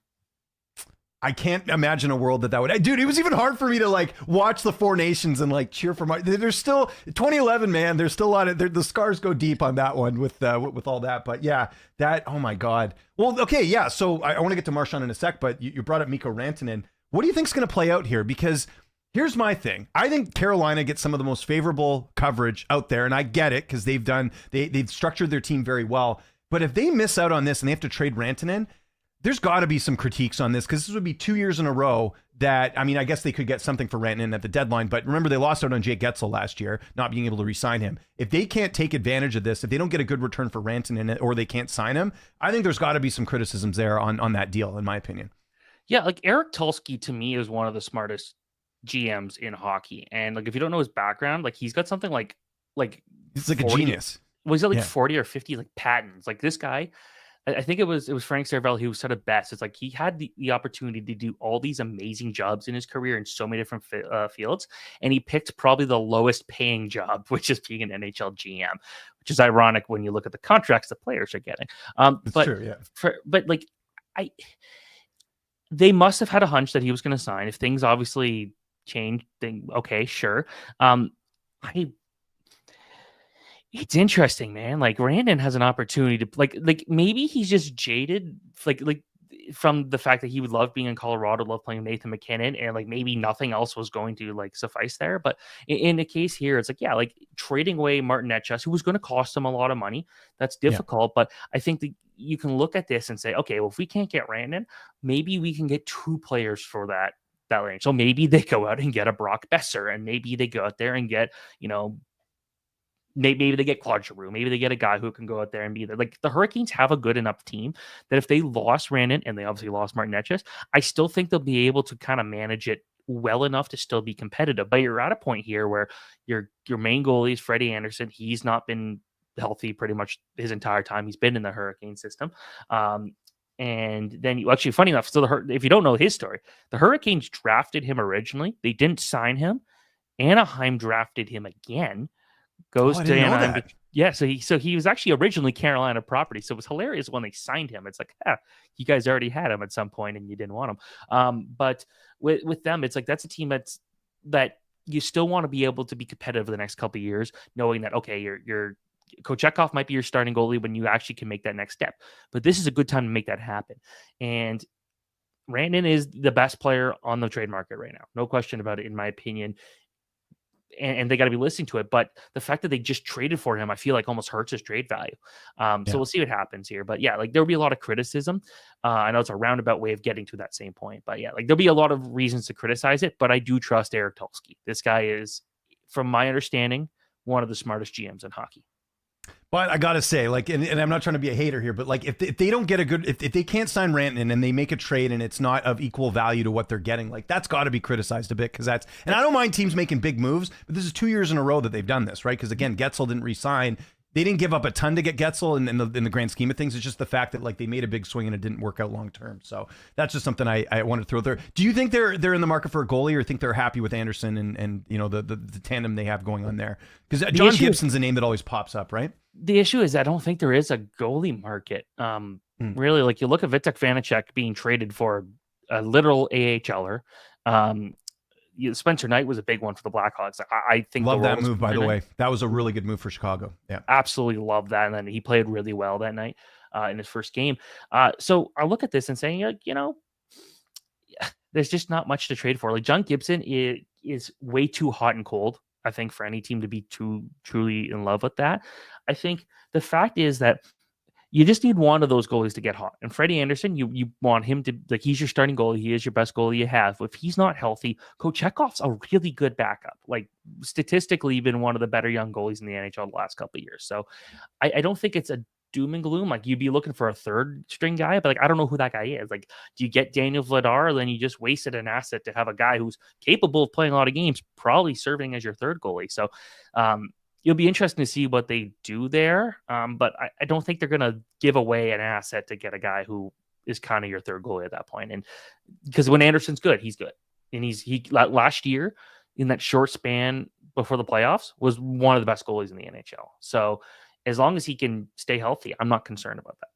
S1: I can't imagine a world that would. Dude, it was even hard for me to like watch the Four Nations and like cheer for There's still 2011, man. There's still a lot of the scars go deep on that one with all that. But yeah, oh my God. Well, okay, yeah. So I want to get to Marchand in a sec, but you brought up Mikko Rantanen. What do you think's going to play out here? Because here's my thing. I think Carolina gets some of the most favorable coverage out there, and I get it because they've structured their team very well. But if they miss out on this and they have to trade Rantanen, there's got to be some critiques on this, because this would be 2 years in a row that, I mean, I guess they could get something for Rantanen at the deadline, but remember they lost out on Jake Getzel last year, not being able to re-sign him. If they can't take advantage of this, if they don't get a good return for Rantanen or they can't sign him, I think there's got to be some criticisms there on that deal, in my opinion.
S2: Yeah, like Eric Tulsky to me is one of the smartest GMs in hockey, and like if you don't know his background, like he's got something like
S1: he's like
S2: 40,
S1: a genius.
S2: Was he like 40 or 50 like patents? Like this guy, I think it was Frank Seravalli who said it best. It's like he had the opportunity to do all these amazing jobs in his career in so many different fields, and he picked probably the lowest paying job, which is being an NHL GM, which is ironic when you look at the contracts the players are getting. But true, yeah. They must have had a hunch that he was going to sign. If things obviously changed, then okay, sure. It's interesting, man. Like Rantanen has an opportunity to like maybe he's just jaded, like from the fact that he would love being in Colorado, love playing Nathan McKinnon, and like maybe nothing else was going to like suffice there. But in the case here, it's like, yeah, like trading away Martin Netchus, who was going to cost him a lot of money. That's difficult, but I think that you can look at this and say, okay, well, if we can't get Rantanen, maybe we can get two players for that range. So maybe they go out and get a Brock Besser, and maybe they go out there and get, maybe they get Claude Giroux. Maybe they get a guy who can go out there and be there. Like the Hurricanes have a good enough team that if they lost Rantanen and they obviously lost Martin Netchus, I still think they'll be able to kind of manage it well enough to still be competitive. But you're at a point here where your main goalie is Freddie Anderson. He's not been healthy pretty much his entire time he's been in the Hurricane system. And then actually, funny enough, so if you don't know his story, the Hurricanes drafted him originally. They didn't sign him. Anaheim drafted him again. Goes to Anaheim. Yeah, so he was actually originally Carolina property. So it was hilarious when they signed him. It's like, you guys already had him at some point and you didn't want him. But with them, it's like that's a team that you still want to be able to be competitive the next couple of years, knowing that okay, your Kochetkov might be your starting goalie when you actually can make that next step. But this is a good time to make that happen. And Rantanen is the best player on the trade market right now. No question about it, in my opinion. And they got to be listening to it. But the fact that they just traded for him, I feel like almost hurts his trade value. So we'll see what happens here. But yeah, like there'll be a lot of criticism. I know it's a roundabout way of getting to that same point. But yeah, like there'll be a lot of reasons to criticize it. But I do trust Eric Tulsky. This guy is, from my understanding, one of the smartest GMs in hockey.
S1: But I gotta say, like, and I'm not trying to be a hater here, but like, if they don't get if they can't sign Rantanen and they make a trade and it's not of equal value to what they're getting, like that's got to be criticized a bit, because and I don't mind teams making big moves, but this is 2 years in a row that they've done this, right? Because again, Getzel didn't re-sign. They didn't give up a ton to get Getzel in the grand scheme of things. It's just the fact that like they made a big swing and it didn't work out long term. So that's just something I wanted to throw there. Do you think they're in the market for a goalie, or think they're happy with Anderson and the tandem they have going on there? Because John Gibson's a name that always pops up, right?
S2: The issue is I don't think there is a goalie market. Really, like you look at Vitek Vanacek being traded for a literal AHLer. Spencer Knight was a big one for the Blackhawks. I think
S1: love that move, by the way. That was a really good move for Chicago. Yeah,
S2: absolutely love that. And then he played really well that night in his first game. So I look at this and saying, there's just not much to trade for. Like John Gibson is way too hot and cold, I think, for any team to be truly in love with that. I think the fact is that you just need one of those goalies to get hot. And Freddie Anderson, you want him to, like, he's your starting goalie. He is your best goalie you have. If he's not healthy, Kochekov's a really good backup. Like, statistically, been one of the better young goalies in the NHL the last couple of years. So I don't think it's a doom and gloom. Like, you'd be looking for a third string guy, but like, I don't know who that guy is. Like, do you get Daniel Vladar, or then you just wasted an asset to have a guy who's capable of playing a lot of games, probably serving as your third goalie? So, it'll be interesting to see what they do there. But I don't think they're going to give away an asset to get a guy who is kind of your third goalie at that point. And because when Anderson's good, he's good. And he last year in that short span before the playoffs was one of the best goalies in the NHL. So as long as he can stay healthy, I'm not concerned about that.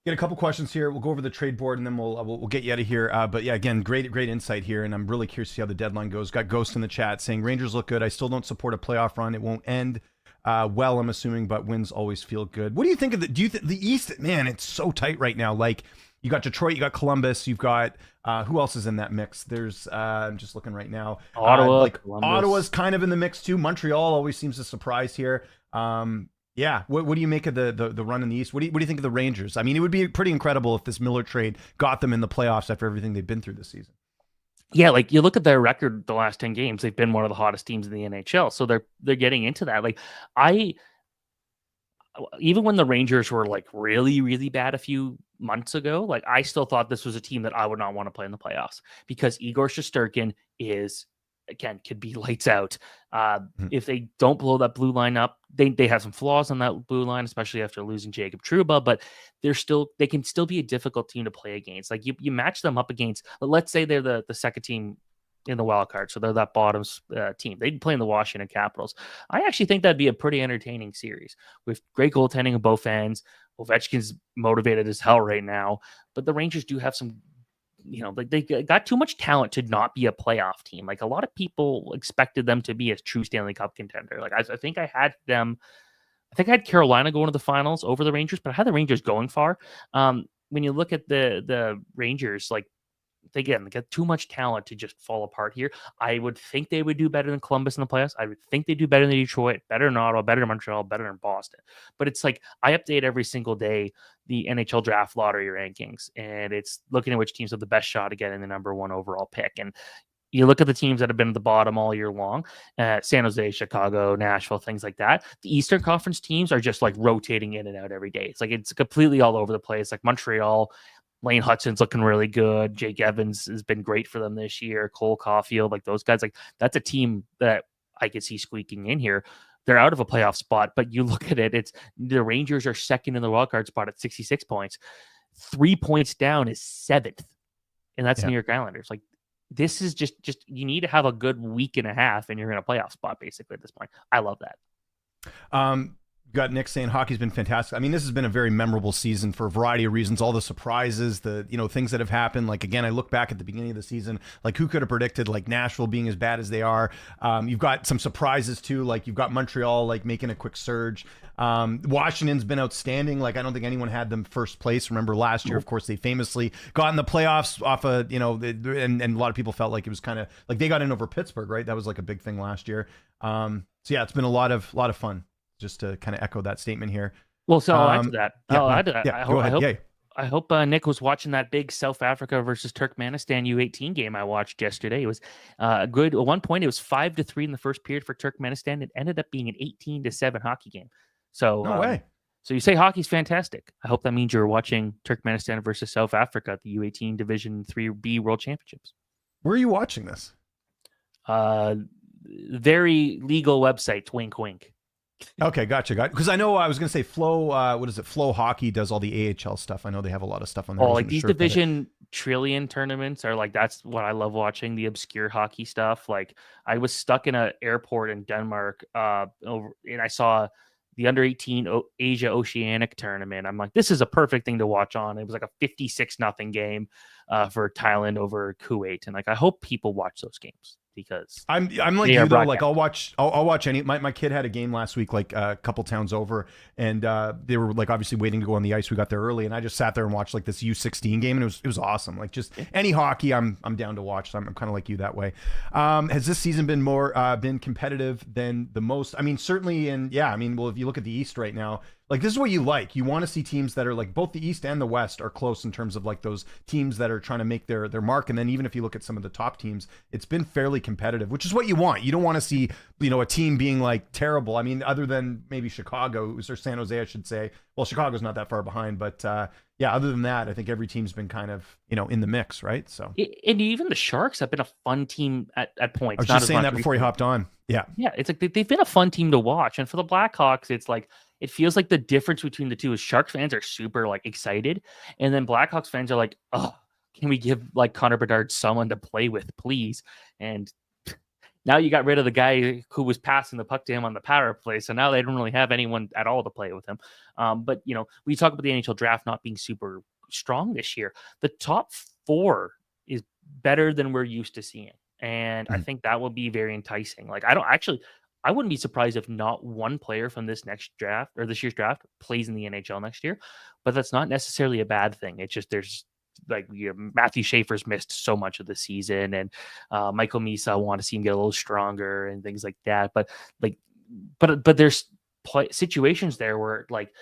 S1: Get a couple questions here. We'll go over the trade board and then we'll get you out of here. But yeah, again, great insight here, and I'm really curious to see how the deadline goes. Got Ghost in the chat saying Rangers look good. I still don't support a playoff run. It won't end well, I'm assuming, but wins always feel good. What do you think of the? Do you think the East? Man, it's so tight right now. Like you got Detroit, you got Columbus, you've got who else is in that mix? There's I'm just looking right now.
S2: Ottawa,
S1: Ottawa's kind of in the mix too. Montreal always seems a surprise here. Yeah, what do you make of the run in the East? What do you think of the Rangers? I mean, it would be pretty incredible if this Miller trade got them in the playoffs after everything they've been through this season.
S2: Yeah, like you look at their record the last 10 games, they've been one of the hottest teams in the NHL. So they're getting into that. Like even when the Rangers were like really, really bad a few months ago, like I still thought this was a team that I would not want to play in the playoffs because Igor Shesterkin is, again, could be lights out. If they don't blow that blue line up, they have some flaws on that blue line, especially after losing Jacob Trouba, but they can still be a difficult team to play against. Like you match them up against, let's say they're the second team in the wild card, so they're that bottom team. They'd play in the Washington Capitals. I actually think that'd be a pretty entertaining series with great goaltending on both ends. Ovechkin's motivated as hell right now, but the Rangers do have some, like they got too much talent to not be a playoff team. Like a lot of people expected them to be a true Stanley Cup contender. Like I think I had Carolina going to the finals over the Rangers, but I had the Rangers going far. When you look at the Rangers, like they get too much talent to just fall apart here. I would think they would do better than Columbus in the playoffs. I would think they do better than Detroit, better than Ottawa, better than Montreal, better than Boston. But it's like I update every single day the NHL draft lottery rankings, and it's looking at which teams have the best shot at getting the number one overall pick. And you look at the teams that have been at the bottom all year long, San Jose, Chicago, Nashville, things like that. The Eastern Conference teams are just like rotating in and out every day. It's like it's completely all over the place. Like Montreal, Lane Hutson's looking really good. Jake Evans has been great for them this year. Cole Caulfield, like those guys, like that's a team that I could see squeaking in here. They're out of a playoff spot, but you look at it, it's the Rangers are second in the wildcard spot at 66 points. 3 points down is seventh, and that's the New York Islanders. Like this is just you need to have a good week and a half, and you're in a playoff spot basically at this point. I love that.
S1: Got Nick saying hockey's been fantastic. I mean, this has been a very memorable season for a variety of reasons. All the surprises, the things that have happened. Like again, I look back at the beginning of the season, like who could have predicted like Nashville being as bad as they are. You've got some surprises too, like you've got Montreal like making a quick surge. Washington's been outstanding. Like I don't think anyone had them first place. Remember last year, of course, they famously got in the playoffs off a and a lot of people felt like it was kind of like they got in over Pittsburgh, right? That was like a big thing last year. So yeah, it's been a lot of fun. Just to kind of echo that statement here.
S2: Well, so I'll add to that.
S1: Yeah,
S2: I hope Nick was watching that big South Africa versus Turkmenistan U18 game I watched yesterday. It was good. At one point, it was 5-3 in the first period for Turkmenistan. It ended up being an 18-7 hockey game. So
S1: no way.
S2: So you say hockey's fantastic. I hope that means you're watching Turkmenistan versus South Africa at the U18 Division 3B World Championships.
S1: Where are you watching this?
S2: Very legal website. Wink, wink.
S1: Okay, gotcha. Because I know I was going to say Flow. What is it? Flow Hockey does all the AHL stuff. I know they have a lot of stuff on there.
S2: Oh, like these Division Trillion tournaments are like that's what I love watching. The obscure hockey stuff. Like I was stuck in an airport in Denmark, and I saw the under 18 Asia Oceanic tournament. I'm like, this is a perfect thing to watch on. It was like a 56-0 game for Thailand over Kuwait. And like, I hope people watch those games because
S1: I'm like you though. Like I'll watch any. My kid had a game last week, like a couple towns over, and they were like obviously waiting to go on the ice. We got there early, and I just sat there and watched like this U16 game, and it was awesome. Like just any hockey, I'm down to watch. So I'm kind of like you that way. Has this season been been competitive than the most? I mean, certainly, and yeah, I mean, well, if you look at the East right now. Like this is what you like. You want to see teams that are like both the East and the West are close in terms of like those teams that are trying to make their mark. And then even if you look at some of the top teams, it's been fairly competitive, which is what you want. You don't want to see, a team being like terrible. I mean, other than maybe Chicago or San Jose, I should say. Well, Chicago's not that far behind, but yeah, other than that, I think every team's been kind of, in the mix, right? So
S2: and even the Sharks have been a fun team at points.
S1: I was just saying that before you hopped on. Yeah.
S2: Yeah. It's like they've been a fun team to watch. And for the Blackhawks, it's like, it feels like the difference between the two is Sharks fans are super like excited. And then Blackhawks fans are like, oh, can we give like Connor Bedard someone to play with, please? And now you got rid of the guy who was passing the puck to him on the power play. So now they don't really have anyone at all to play with him. But, we talk about the NHL draft not being super strong this year. The top 4 is better than we're used to seeing. And I think that will be very enticing. Like, I wouldn't be surprised if not one player from this next draft or this year's draft plays in the NHL next year, but that's not necessarily a bad thing. It's just there's like Matthew Schaefer's missed so much of the season, and Michael Misa want to see him get a little stronger and things like that. But there's situations there where like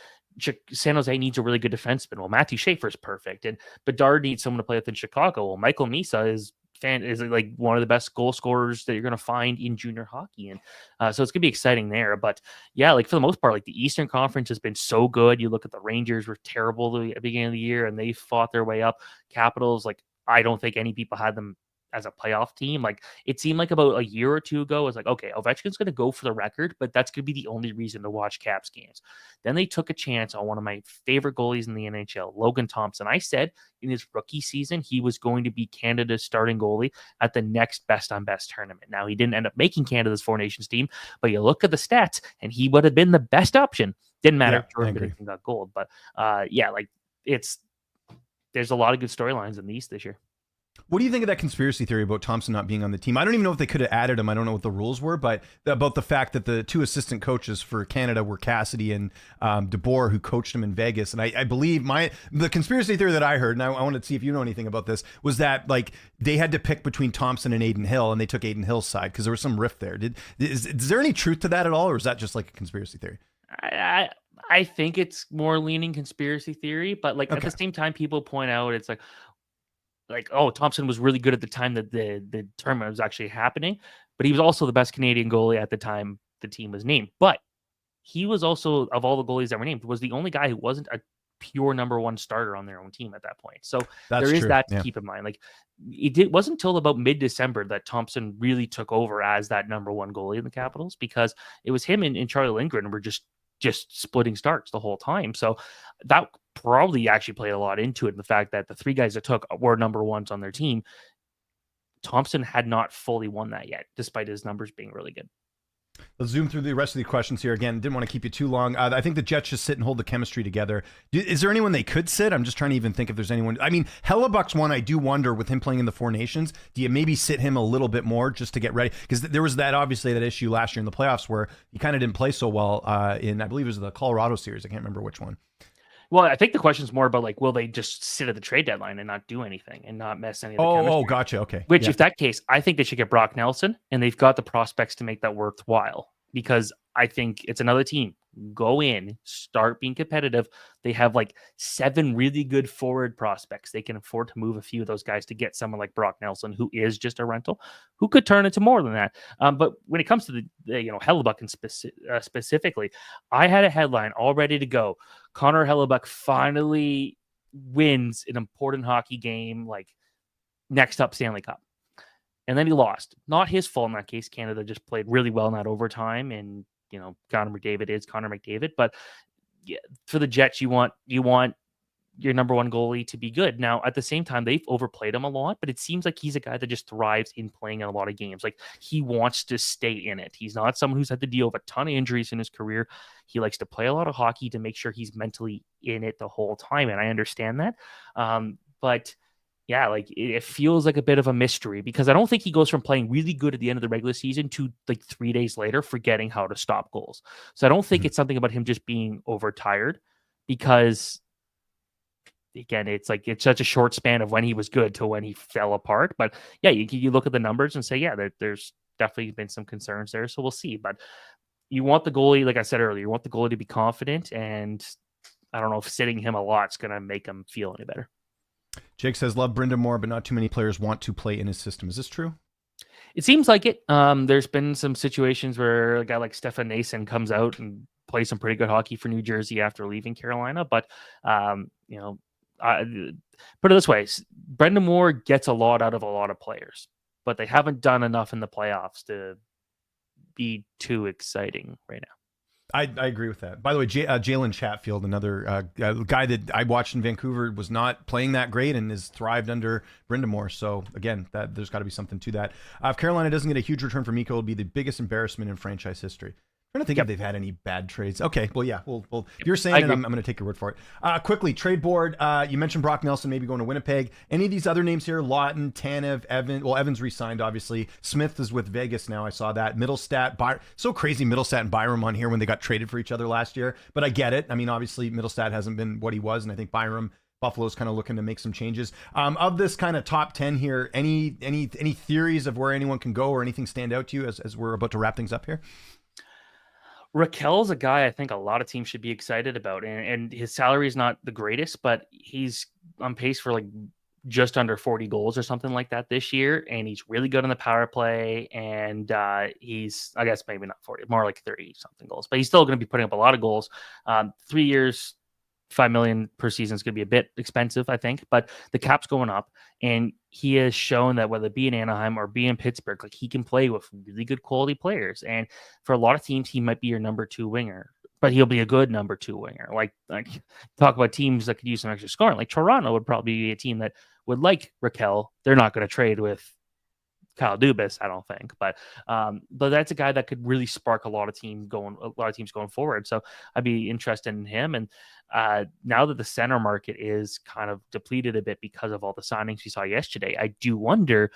S2: San Jose needs a really good defenseman. Well, Matthew Schaefer is perfect, and Bedard needs someone to play with in Chicago. Well, Michael Misa is like one of the best goal scorers that you're going to find in junior hockey. And so it's going to be exciting there. But yeah, like for the most part, like the Eastern Conference has been so good. You look at the Rangers were terrible at the beginning of the year and they fought their way up. Capitals, like I don't think any people had them as a playoff team. Like it seemed like about a year or two ago, it was like, okay, Ovechkin's going to go for the record, but that's going to be the only reason to watch Caps games. Then they took a chance on one of my favorite goalies in the NHL, Logan Thompson. I said in his rookie season, he was going to be Canada's starting goalie at the next best on best tournament. Now he didn't end up making Canada's Four Nations team, but you look at the stats and he would have been the best option. Didn't matter if Jordan Binnington got gold, but yeah, like there's a lot of good storylines in the East this year.
S1: What do you think of that conspiracy theory about Thompson not being on the team? I don't even know if they could have added him. I don't know what the rules were, but about the fact that the 2 assistant coaches for Canada were Cassidy and DeBoer, who coached him in Vegas. And I believe the conspiracy theory that I heard, and I wanted to see if you know anything about this, was that like they had to pick between Thompson and Aiden Hill, and they took Aiden Hill's side because there was some rift there. Is there any truth to that at all, or is that just like a conspiracy theory?
S2: I think it's more leaning conspiracy theory, but like at the same time, people point out it's like, oh, Thompson was really good at the time that the tournament was actually happening, but he was also the best Canadian goalie at the time the team was named. But he was also, of all the goalies that were named, was the only guy who wasn't a pure number 1 starter on their own team at that point. So there is that to keep in mind. Like it wasn't until about mid-December that Thompson really took over as that number 1 goalie in the Capitals, because it was him and Charlie Lindgren were just splitting starts the whole time. So that probably actually played a lot into it. The fact that the 3 guys that took were number 1s on their team. Thompson had not fully won that yet, despite his numbers being really good.
S1: Let's zoom through the rest of the questions here. Again, didn't want to keep you too long. I think the Jets just sit and hold the chemistry together. Is there anyone they could sit? I'm just trying to even think if there's anyone. I mean, Hellebuck's one I do wonder with him playing in the Four Nations. Do you maybe sit him a little bit more just to get ready? Because there was that issue last year in the playoffs where he kind of didn't play so well in, I believe it was the Colorado series. I can't remember which one.
S2: Well, I think the question is more about like, will they just sit at the trade deadline and not do anything and not mess any of the chemistry?
S1: Oh, gotcha. Okay.
S2: Which, if that case, I think they should get Brock Nelson, and they've got the prospects to make that worthwhile, because I think it's another team. Go in, start being competitive. They have like 7 really good forward prospects. They can afford to move a few of those guys to get someone like Brock Nelson, who is just a rental, who could turn into more than that. But when it comes to the Hellebuck specifically, I had a headline all ready to go. Connor Hellebuck finally wins an important hockey game, like next up Stanley Cup. And then he lost. Not his fault in that case. Canada just played really well in that overtime, and Connor McDavid is Connor McDavid. But yeah, for the Jets, you want your number one goalie to be good. Now, at the same time, they've overplayed him a lot, but it seems like he's a guy that just thrives in playing in a lot of games. Like, he wants to stay in it. He's not someone who's had to deal with a ton of injuries in his career. He likes to play a lot of hockey to make sure he's mentally in it the whole time, and I understand that. But yeah, like, it feels like a bit of a mystery, because I don't think he goes from playing really good at the end of the regular season to like 3 days later forgetting how to stop goals. So I don't think it's something about him just being overtired, because again, it's such a short span of when he was good to when he fell apart. But yeah, you look at the numbers and say, yeah, there's definitely been some concerns there. So we'll see. But you want the goalie, like I said earlier, you want the goalie to be confident. And I don't know if sitting him a lot is going to make him feel any better.
S1: Jake says, love Brendan Moore, but not too many players want to play in his system. Is this true?
S2: It seems like it. There's been some situations where a guy like Stefan Nason comes out and plays some pretty good hockey for New Jersey after leaving Carolina. But, put it this way, Brendan Moore gets a lot out of a lot of players, but they haven't done enough in the playoffs to be too exciting right now.
S1: I agree with that. By the way, Jalen Chatfield, another guy that I watched in Vancouver, was not playing that great and has thrived under Brendan Moore. So again, there's got to be something to that. If Carolina doesn't get a huge return for Mikko, it'll be the biggest embarrassment in franchise history. I'm trying to think if they've had any bad trades. Okay, well, yeah. Well, if you're saying it, I'm going to take your word for it. Quickly, trade board. You mentioned Brock Nelson maybe going to Winnipeg. Any of these other names here? Lawton, Tanev, Evans. Well, Evans re-signed, obviously. Smith is with Vegas now. I saw that. Middlestat. So crazy Middlestat and Byram on here when they got traded for each other last year. But I get it. I mean, obviously, Middlestat hasn't been what he was, and I think Byram, Buffalo's kind of looking to make some changes. Of this kind of top 10 here, any theories of where anyone can go or anything stand out to you as we're about to wrap things up here?
S2: Raquel's a guy I think a lot of teams should be excited about, and his salary is not the greatest, but he's on pace for like just under 40 goals or something like that this year, and he's really good on the power play, and he's, I guess maybe not 40, more like 30 something goals, but he's still going to be putting up a lot of goals. 3 years, $5 million per season is going to be a bit expensive, I think, but the cap's going up, and he has shown that whether it be in Anaheim or be in Pittsburgh, like, he can play with really good quality players. And for a lot of teams, he might be your number 2 winger, but he'll be a good number 2 winger. Like talk about teams that could use some extra scoring. Like Toronto would probably be a team that would like Raquel. They're not going to trade with Kyle Dubas, I don't think, but that's a guy that could really spark a lot of teams going forward. So I'd be interested in him. And now that the center market is kind of depleted a bit because of all the signings we saw yesterday, I do wonder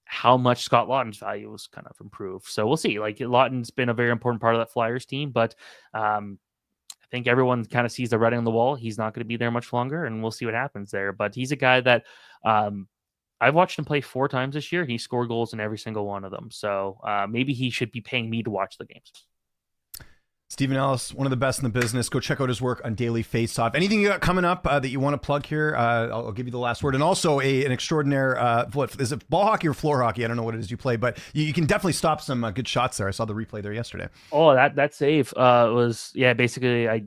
S2: how much Scott Lawton's value was kind of improved. So we'll see. Like, Lawton's been a very important part of that Flyers team, but I think everyone kind of sees the writing on the wall. He's not going to be there much longer, and we'll see what happens there. But he's a guy that I've watched him play 4 times this year. He scored goals in every single one of them. So maybe he should be paying me to watch the games.
S1: Stephen Ellis, one of the best in the business. Go check out his work on Daily Faceoff. Anything you got coming up that you want to plug here? I'll give you the last word. And also an extraordinaire, what is it, ball hockey or floor hockey? I don't know what it is you play, but you can definitely stop some good shots there. I saw the replay there yesterday.
S2: Oh, that save was, basically I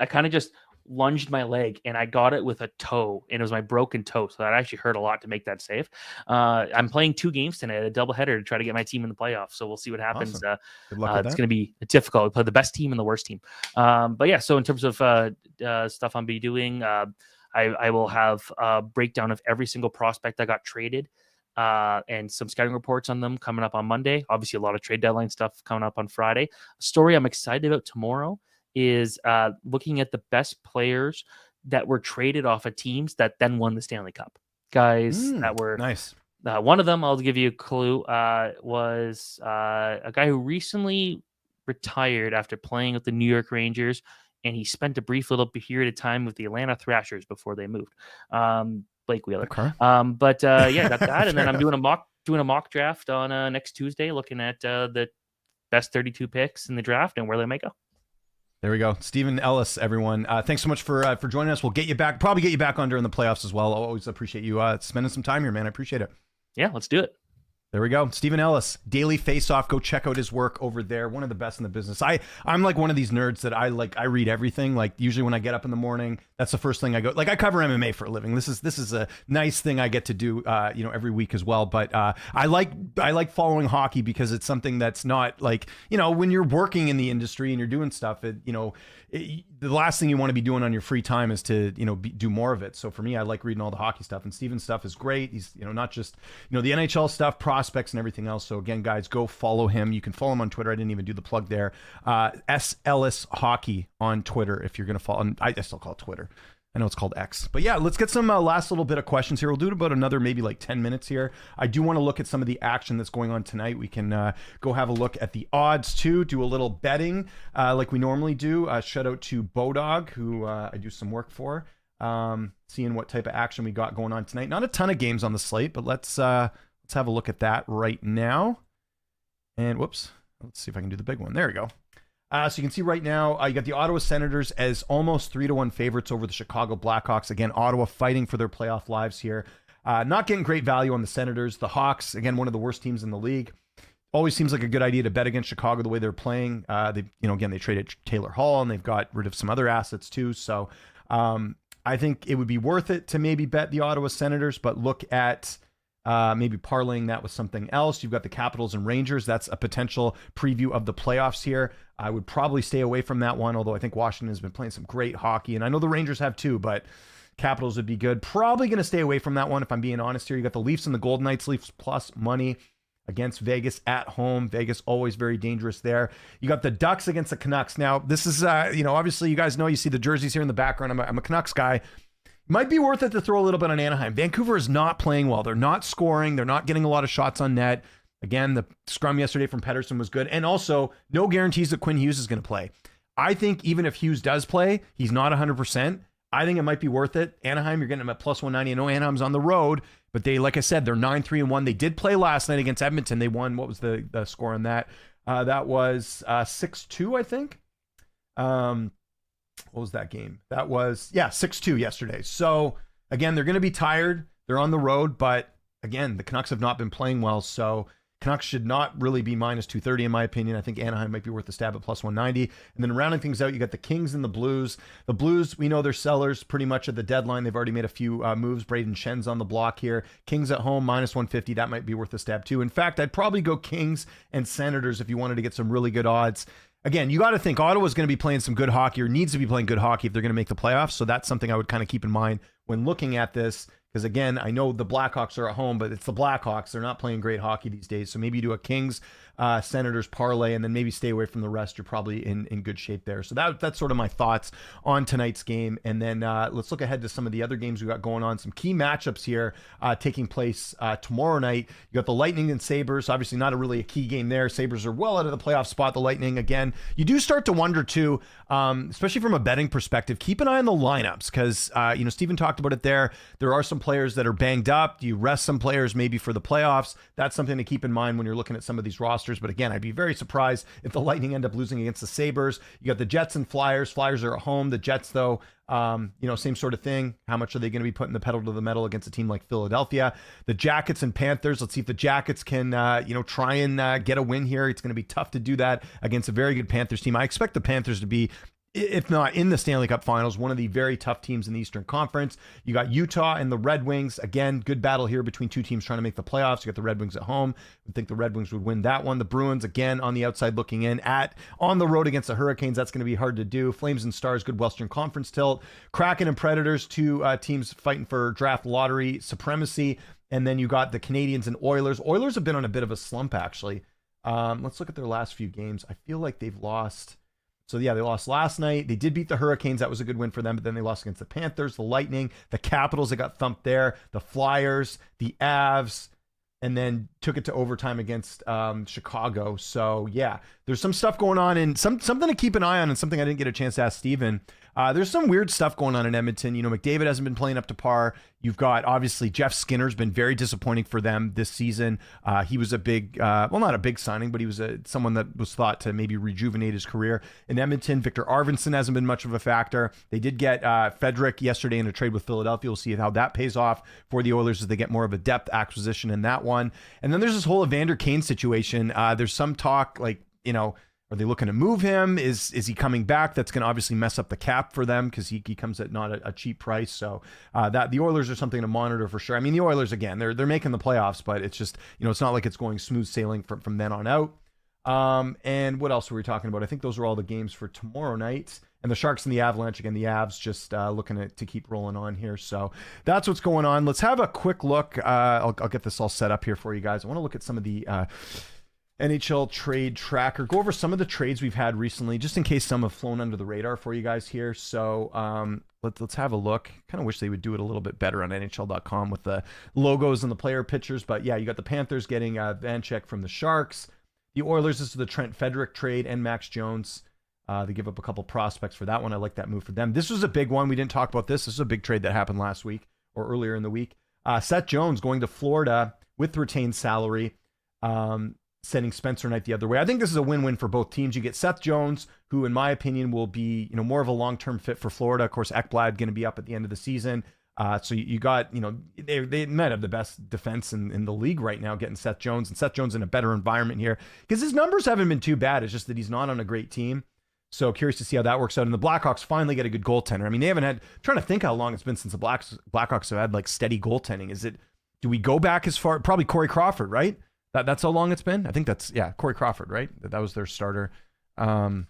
S2: kind of just lunged my leg and I got it with a toe, and it was my broken toe. So that actually hurt a lot to make that save. I'm playing 2 games tonight, a doubleheader, to try to get my team in the playoffs. So we'll see what happens.
S1: Awesome. Good luck with
S2: it's
S1: that.
S2: going to be difficult. We play the best team and the worst team. But yeah, so in terms of stuff I'm be doing, I will have a breakdown of every single prospect that got traded, and some scouting reports on them coming up on Monday. Obviously, a lot of trade deadline stuff coming up on Friday. A story I'm excited about tomorrow is looking at the best players that were traded off of teams that then won the Stanley Cup. Guys that were
S1: nice.
S2: One of them, I'll give you a clue, was a guy who recently retired after playing with the New York Rangers, and he spent a brief little period of time with the Atlanta Thrashers before they moved. Blake Wheeler.
S1: Okay.
S2: Got that, and then I'm doing a mock draft on next Tuesday, looking at the best 32 picks in the draft and where they may go.
S1: There we go. Stephen Ellis, everyone. Thanks so much for joining us. We'll probably get you back on during the playoffs as well. I'll always appreciate you spending some time here, man. I appreciate it.
S2: Yeah, let's do it.
S1: There we go. Stephen Ellis, Daily Faceoff. Go check out his work over there. One of the best in the business. I'm like one of these nerds that I read everything. Like usually when I get up in the morning, that's the first thing I go. Like I cover MMA for a living. This is a nice thing I get to do, every week as well. But I like following hockey because it's something that's not like, when you're working in the industry and you're doing stuff, the last thing you want to be doing on your free time is to, do more of it. So for me, I like reading all the hockey stuff, and Steven's stuff is great. He's, not just, the NHL stuff, prospects and everything else. So again, guys, go follow him. You can follow him on Twitter. I didn't even do the plug there. S Ellis Hockey on Twitter. If you're going to follow, I still call it Twitter. I know it's called X, but yeah, let's get some last little bit of questions here. We'll do it about another maybe like 10 minutes here. I do want to look at some of the action that's going on tonight. We can go have a look at the odds too, do a little betting like we normally do. Shout out to Bodog, who I do some work for, seeing what type of action we got going on tonight. Not a ton of games on the slate, but let's have a look at that right now. And whoops, let's see if I can do the big one. There we go. So you can see right now, you got the Ottawa Senators as almost 3-1 favorites over the Chicago Blackhawks. Again, Ottawa fighting for their playoff lives here. Not getting great value on the Senators. The Hawks, again, one of the worst teams in the league. Always seems like a good idea to bet against Chicago the way they're playing. They traded Taylor Hall and they've got rid of some other assets too. So I think it would be worth it to maybe bet the Ottawa Senators, but look at maybe parlaying that with something else. You've got the Capitals and Rangers. That's a potential preview of the playoffs here. I would probably stay away from that one, although I think Washington has been playing some great hockey, and I know the Rangers have too, but Capitals would be good. Probably going to stay away from that one if I'm being honest here. You got the Leafs and the Golden Knights. Leafs plus money against Vegas at home. Vegas always very dangerous there. You got the Ducks against the Canucks. Now, this is, obviously you guys know, you see the jerseys here in the background. I'm a Canucks guy. Might be worth it to throw a little bit on Anaheim. Vancouver is not playing well. They're not scoring. They're not getting a lot of shots on net. Again, the scrum yesterday from Pettersson was good. And also, no guarantees that Quinn Hughes is going to play. I think even if Hughes does play, he's not 100%. I think it might be worth it. Anaheim, you're getting them at plus 190. I know Anaheim's on the road, but they, like I said, they're 9-3-1. They did play last night against Edmonton. They won. What was the score on that? That was 6-2, I think. What was that game? That was, 6-2 yesterday. So, again, they're going to be tired. They're on the road, but, again, the Canucks have not been playing well, so Canucks should not really be minus 230, in my opinion. I think Anaheim might be worth a stab at plus 190. And then rounding things out, you got the Kings and the Blues. The Blues, we know they're sellers pretty much at the deadline. They've already made a few moves. Braden Shen's on the block here. Kings at home, minus 150. That might be worth a stab, too. In fact, I'd probably go Kings and Senators if you wanted to get some really good odds. Again, you got to think Ottawa's going to be playing some good hockey, or needs to be playing good hockey if they're going to make the playoffs. So that's something I would kind of keep in mind when looking at this. Because again, I know the Blackhawks are at home, but it's the Blackhawks. They're not playing great hockey these days. So maybe you do a Kings, Senators parlay, and then maybe stay away from the rest. You're probably in good shape there. So that's sort of my thoughts on tonight's game. And then let's look ahead to some of the other games we got going on. Some key matchups here taking place tomorrow night. You got the Lightning and Sabres. Obviously not really a key game there. Sabres are well out of the playoff spot. The Lightning, again, you do start to wonder too, especially from a betting perspective, keep an eye on the lineups because, Steven talked about it there. There are some players that are banged up. Do you rest some players maybe for the playoffs? That's something to keep in mind when you're looking at some of these rosters. But again, I'd be very surprised if the Lightning end up losing against the Sabres. You got the Jets and Flyers. Flyers are at home. The Jets, though, same sort of thing. How much are they going to be putting the pedal to the metal against a team like Philadelphia? The Jackets and Panthers. Let's see if the Jackets can, try and get a win here. It's going to be tough to do that against a very good Panthers team. I expect the Panthers to be, if not in the Stanley Cup Finals, one of the very tough teams in the Eastern Conference. You got Utah and the Red Wings. Again, good battle here between two teams trying to make the playoffs. You got the Red Wings at home. I think the Red Wings would win that one. The Bruins, again, on the outside looking in on the road against the Hurricanes. That's going to be hard to do. Flames and Stars, good Western Conference tilt. Kraken and Predators, two teams fighting for draft lottery supremacy. And then you got the Canadiens and Oilers. Oilers have been on a bit of a slump, actually. Let's look at their last few games. I feel like they've lost. So, yeah, they lost last night. They did beat the Hurricanes. That was a good win for them. But then they lost against the Panthers, the Lightning, the Capitals. They got thumped there. The Flyers, the Avs, and then took it to overtime against Chicago. So, yeah, there's some stuff going on and something to keep an eye on and something I didn't get a chance to ask Steven. There's some weird stuff going on in Edmonton. McDavid hasn't been playing up to par. You've got, obviously, Jeff Skinner's been very disappointing for them this season. He was a big, not a big signing, but he was someone that was thought to maybe rejuvenate his career in Edmonton. Victor Arvidsson hasn't been much of a factor. They did get Federic yesterday in a trade with Philadelphia. We'll see how that pays off for the Oilers as they get more of a depth acquisition in that one. one. And then there's this whole Evander Kane situation. There's some talk like, are they looking to move him? Is he coming back? That's going to obviously mess up the cap for them because he comes at not a cheap price. So that the Oilers are something to monitor for sure. I mean, the Oilers, again, they're making the playoffs, but it's just, it's not like it's going smooth sailing from then on out. And what else were we talking about? I think those are all the games for tomorrow night. And the Sharks and the Avalanche, again, the Avs just looking to keep rolling on here. So that's what's going on. Let's have a quick look. I'll get this all set up here for you guys. I want to look at some of the NHL trade tracker, go over some of the trades we've had recently, just in case some have flown under the radar for you guys here. So let's have a look. Kind of wish they would do it a little bit better on NHL.com with the logos and the player pictures. But yeah, you got the Panthers getting Vanchek from the Sharks. The Oilers, this is the Trent Frederick trade, and Max Jones. They give up a couple prospects for that one. I like that move for them. This was a big one. We didn't talk about this. This is a big trade that happened last week or earlier in the week. Seth Jones going to Florida with retained salary. Sending Spencer Knight the other way. I think this is a win-win for both teams. You get Seth Jones, who in my opinion will be, more of a long-term fit for Florida. Of course, Ekblad going to be up at the end of the season. So you got, they might have the best defense in the league right now, getting Seth Jones, and Seth Jones in a better environment here because his numbers haven't been too bad. It's just that he's not on a great team. So curious to see how that works out. And the Blackhawks finally get a good goaltender. I mean, they haven't had, I'm trying to think how long it's been since the Blackhawks have had like steady goaltending. Do we go back as far? Probably Corey Crawford, right? That's how long it's been? I think that's, Corey Crawford, right? That was their starter for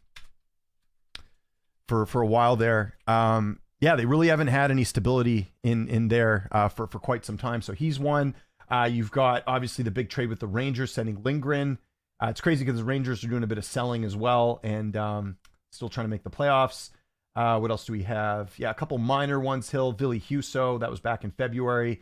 S1: a while there. They really haven't had any stability in there for quite some time. So he's one. You've got, obviously, the big trade with the Rangers sending Lindgren. It's crazy because the Rangers are doing a bit of selling as well and still trying to make the playoffs. What else do we have? A couple minor ones. Ville Husso, that was back in February.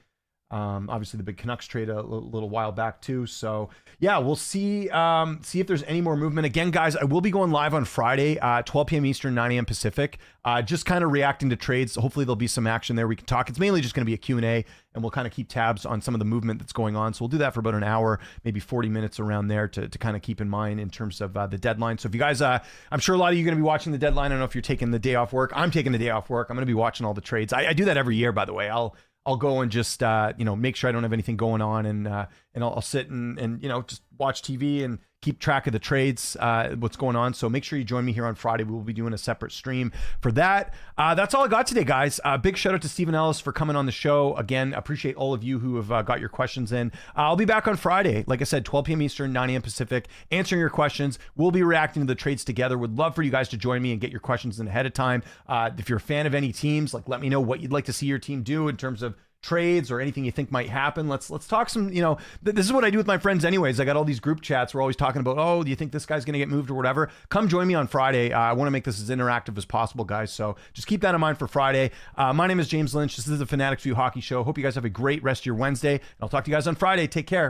S1: Obviously the big Canucks trade a little while back too. So we'll see if there's any more movement. Again, guys, I will be going live on Friday, 12 p.m. Eastern, 9 a.m. Pacific, just kind of reacting to trades. Hopefully there'll be some action there. We can talk. It's mainly just going to be a Q&A, and we'll kind of keep tabs on some of the movement that's going on. So we'll do that for about an hour, maybe 40 minutes around there to kind of keep in mind in terms of the deadline. So if you guys, I'm sure a lot of you are going to be watching the deadline. I don't know if you're taking the day off work. I'm taking the day off work. I'm going to be watching all the trades. I do that every year, by the way. I'll go and just, make sure I don't have anything going on, and I'll sit and just watch TV and keep track of the trades, what's going on. So make sure you join me here on Friday. We will be doing a separate stream for that. That's all I got today, guys. Big shout out to Stephen Ellis for coming on the show. Again, appreciate all of you who have got your questions in. I'll be back on Friday, like I said, 12 p.m. Eastern, 9 a.m. Pacific, answering your questions. We'll be reacting to the trades together. Would love for you guys to join me and get your questions in ahead of time. If you're a fan of any teams, let me know what you'd like to see your team do in terms of trades or anything you think might happen. Let's talk some, this is what I do with my friends anyways. I got all these group chats. We're always talking about, oh, do you think this guy's going to get moved or whatever? Come join me on Friday. I want to make this as interactive as possible, guys. So just keep that in mind for Friday. My name is James Lynch. This is the Fanatics View Hockey Show. Hope you guys have a great rest of your Wednesday. And I'll talk to you guys on Friday. Take care.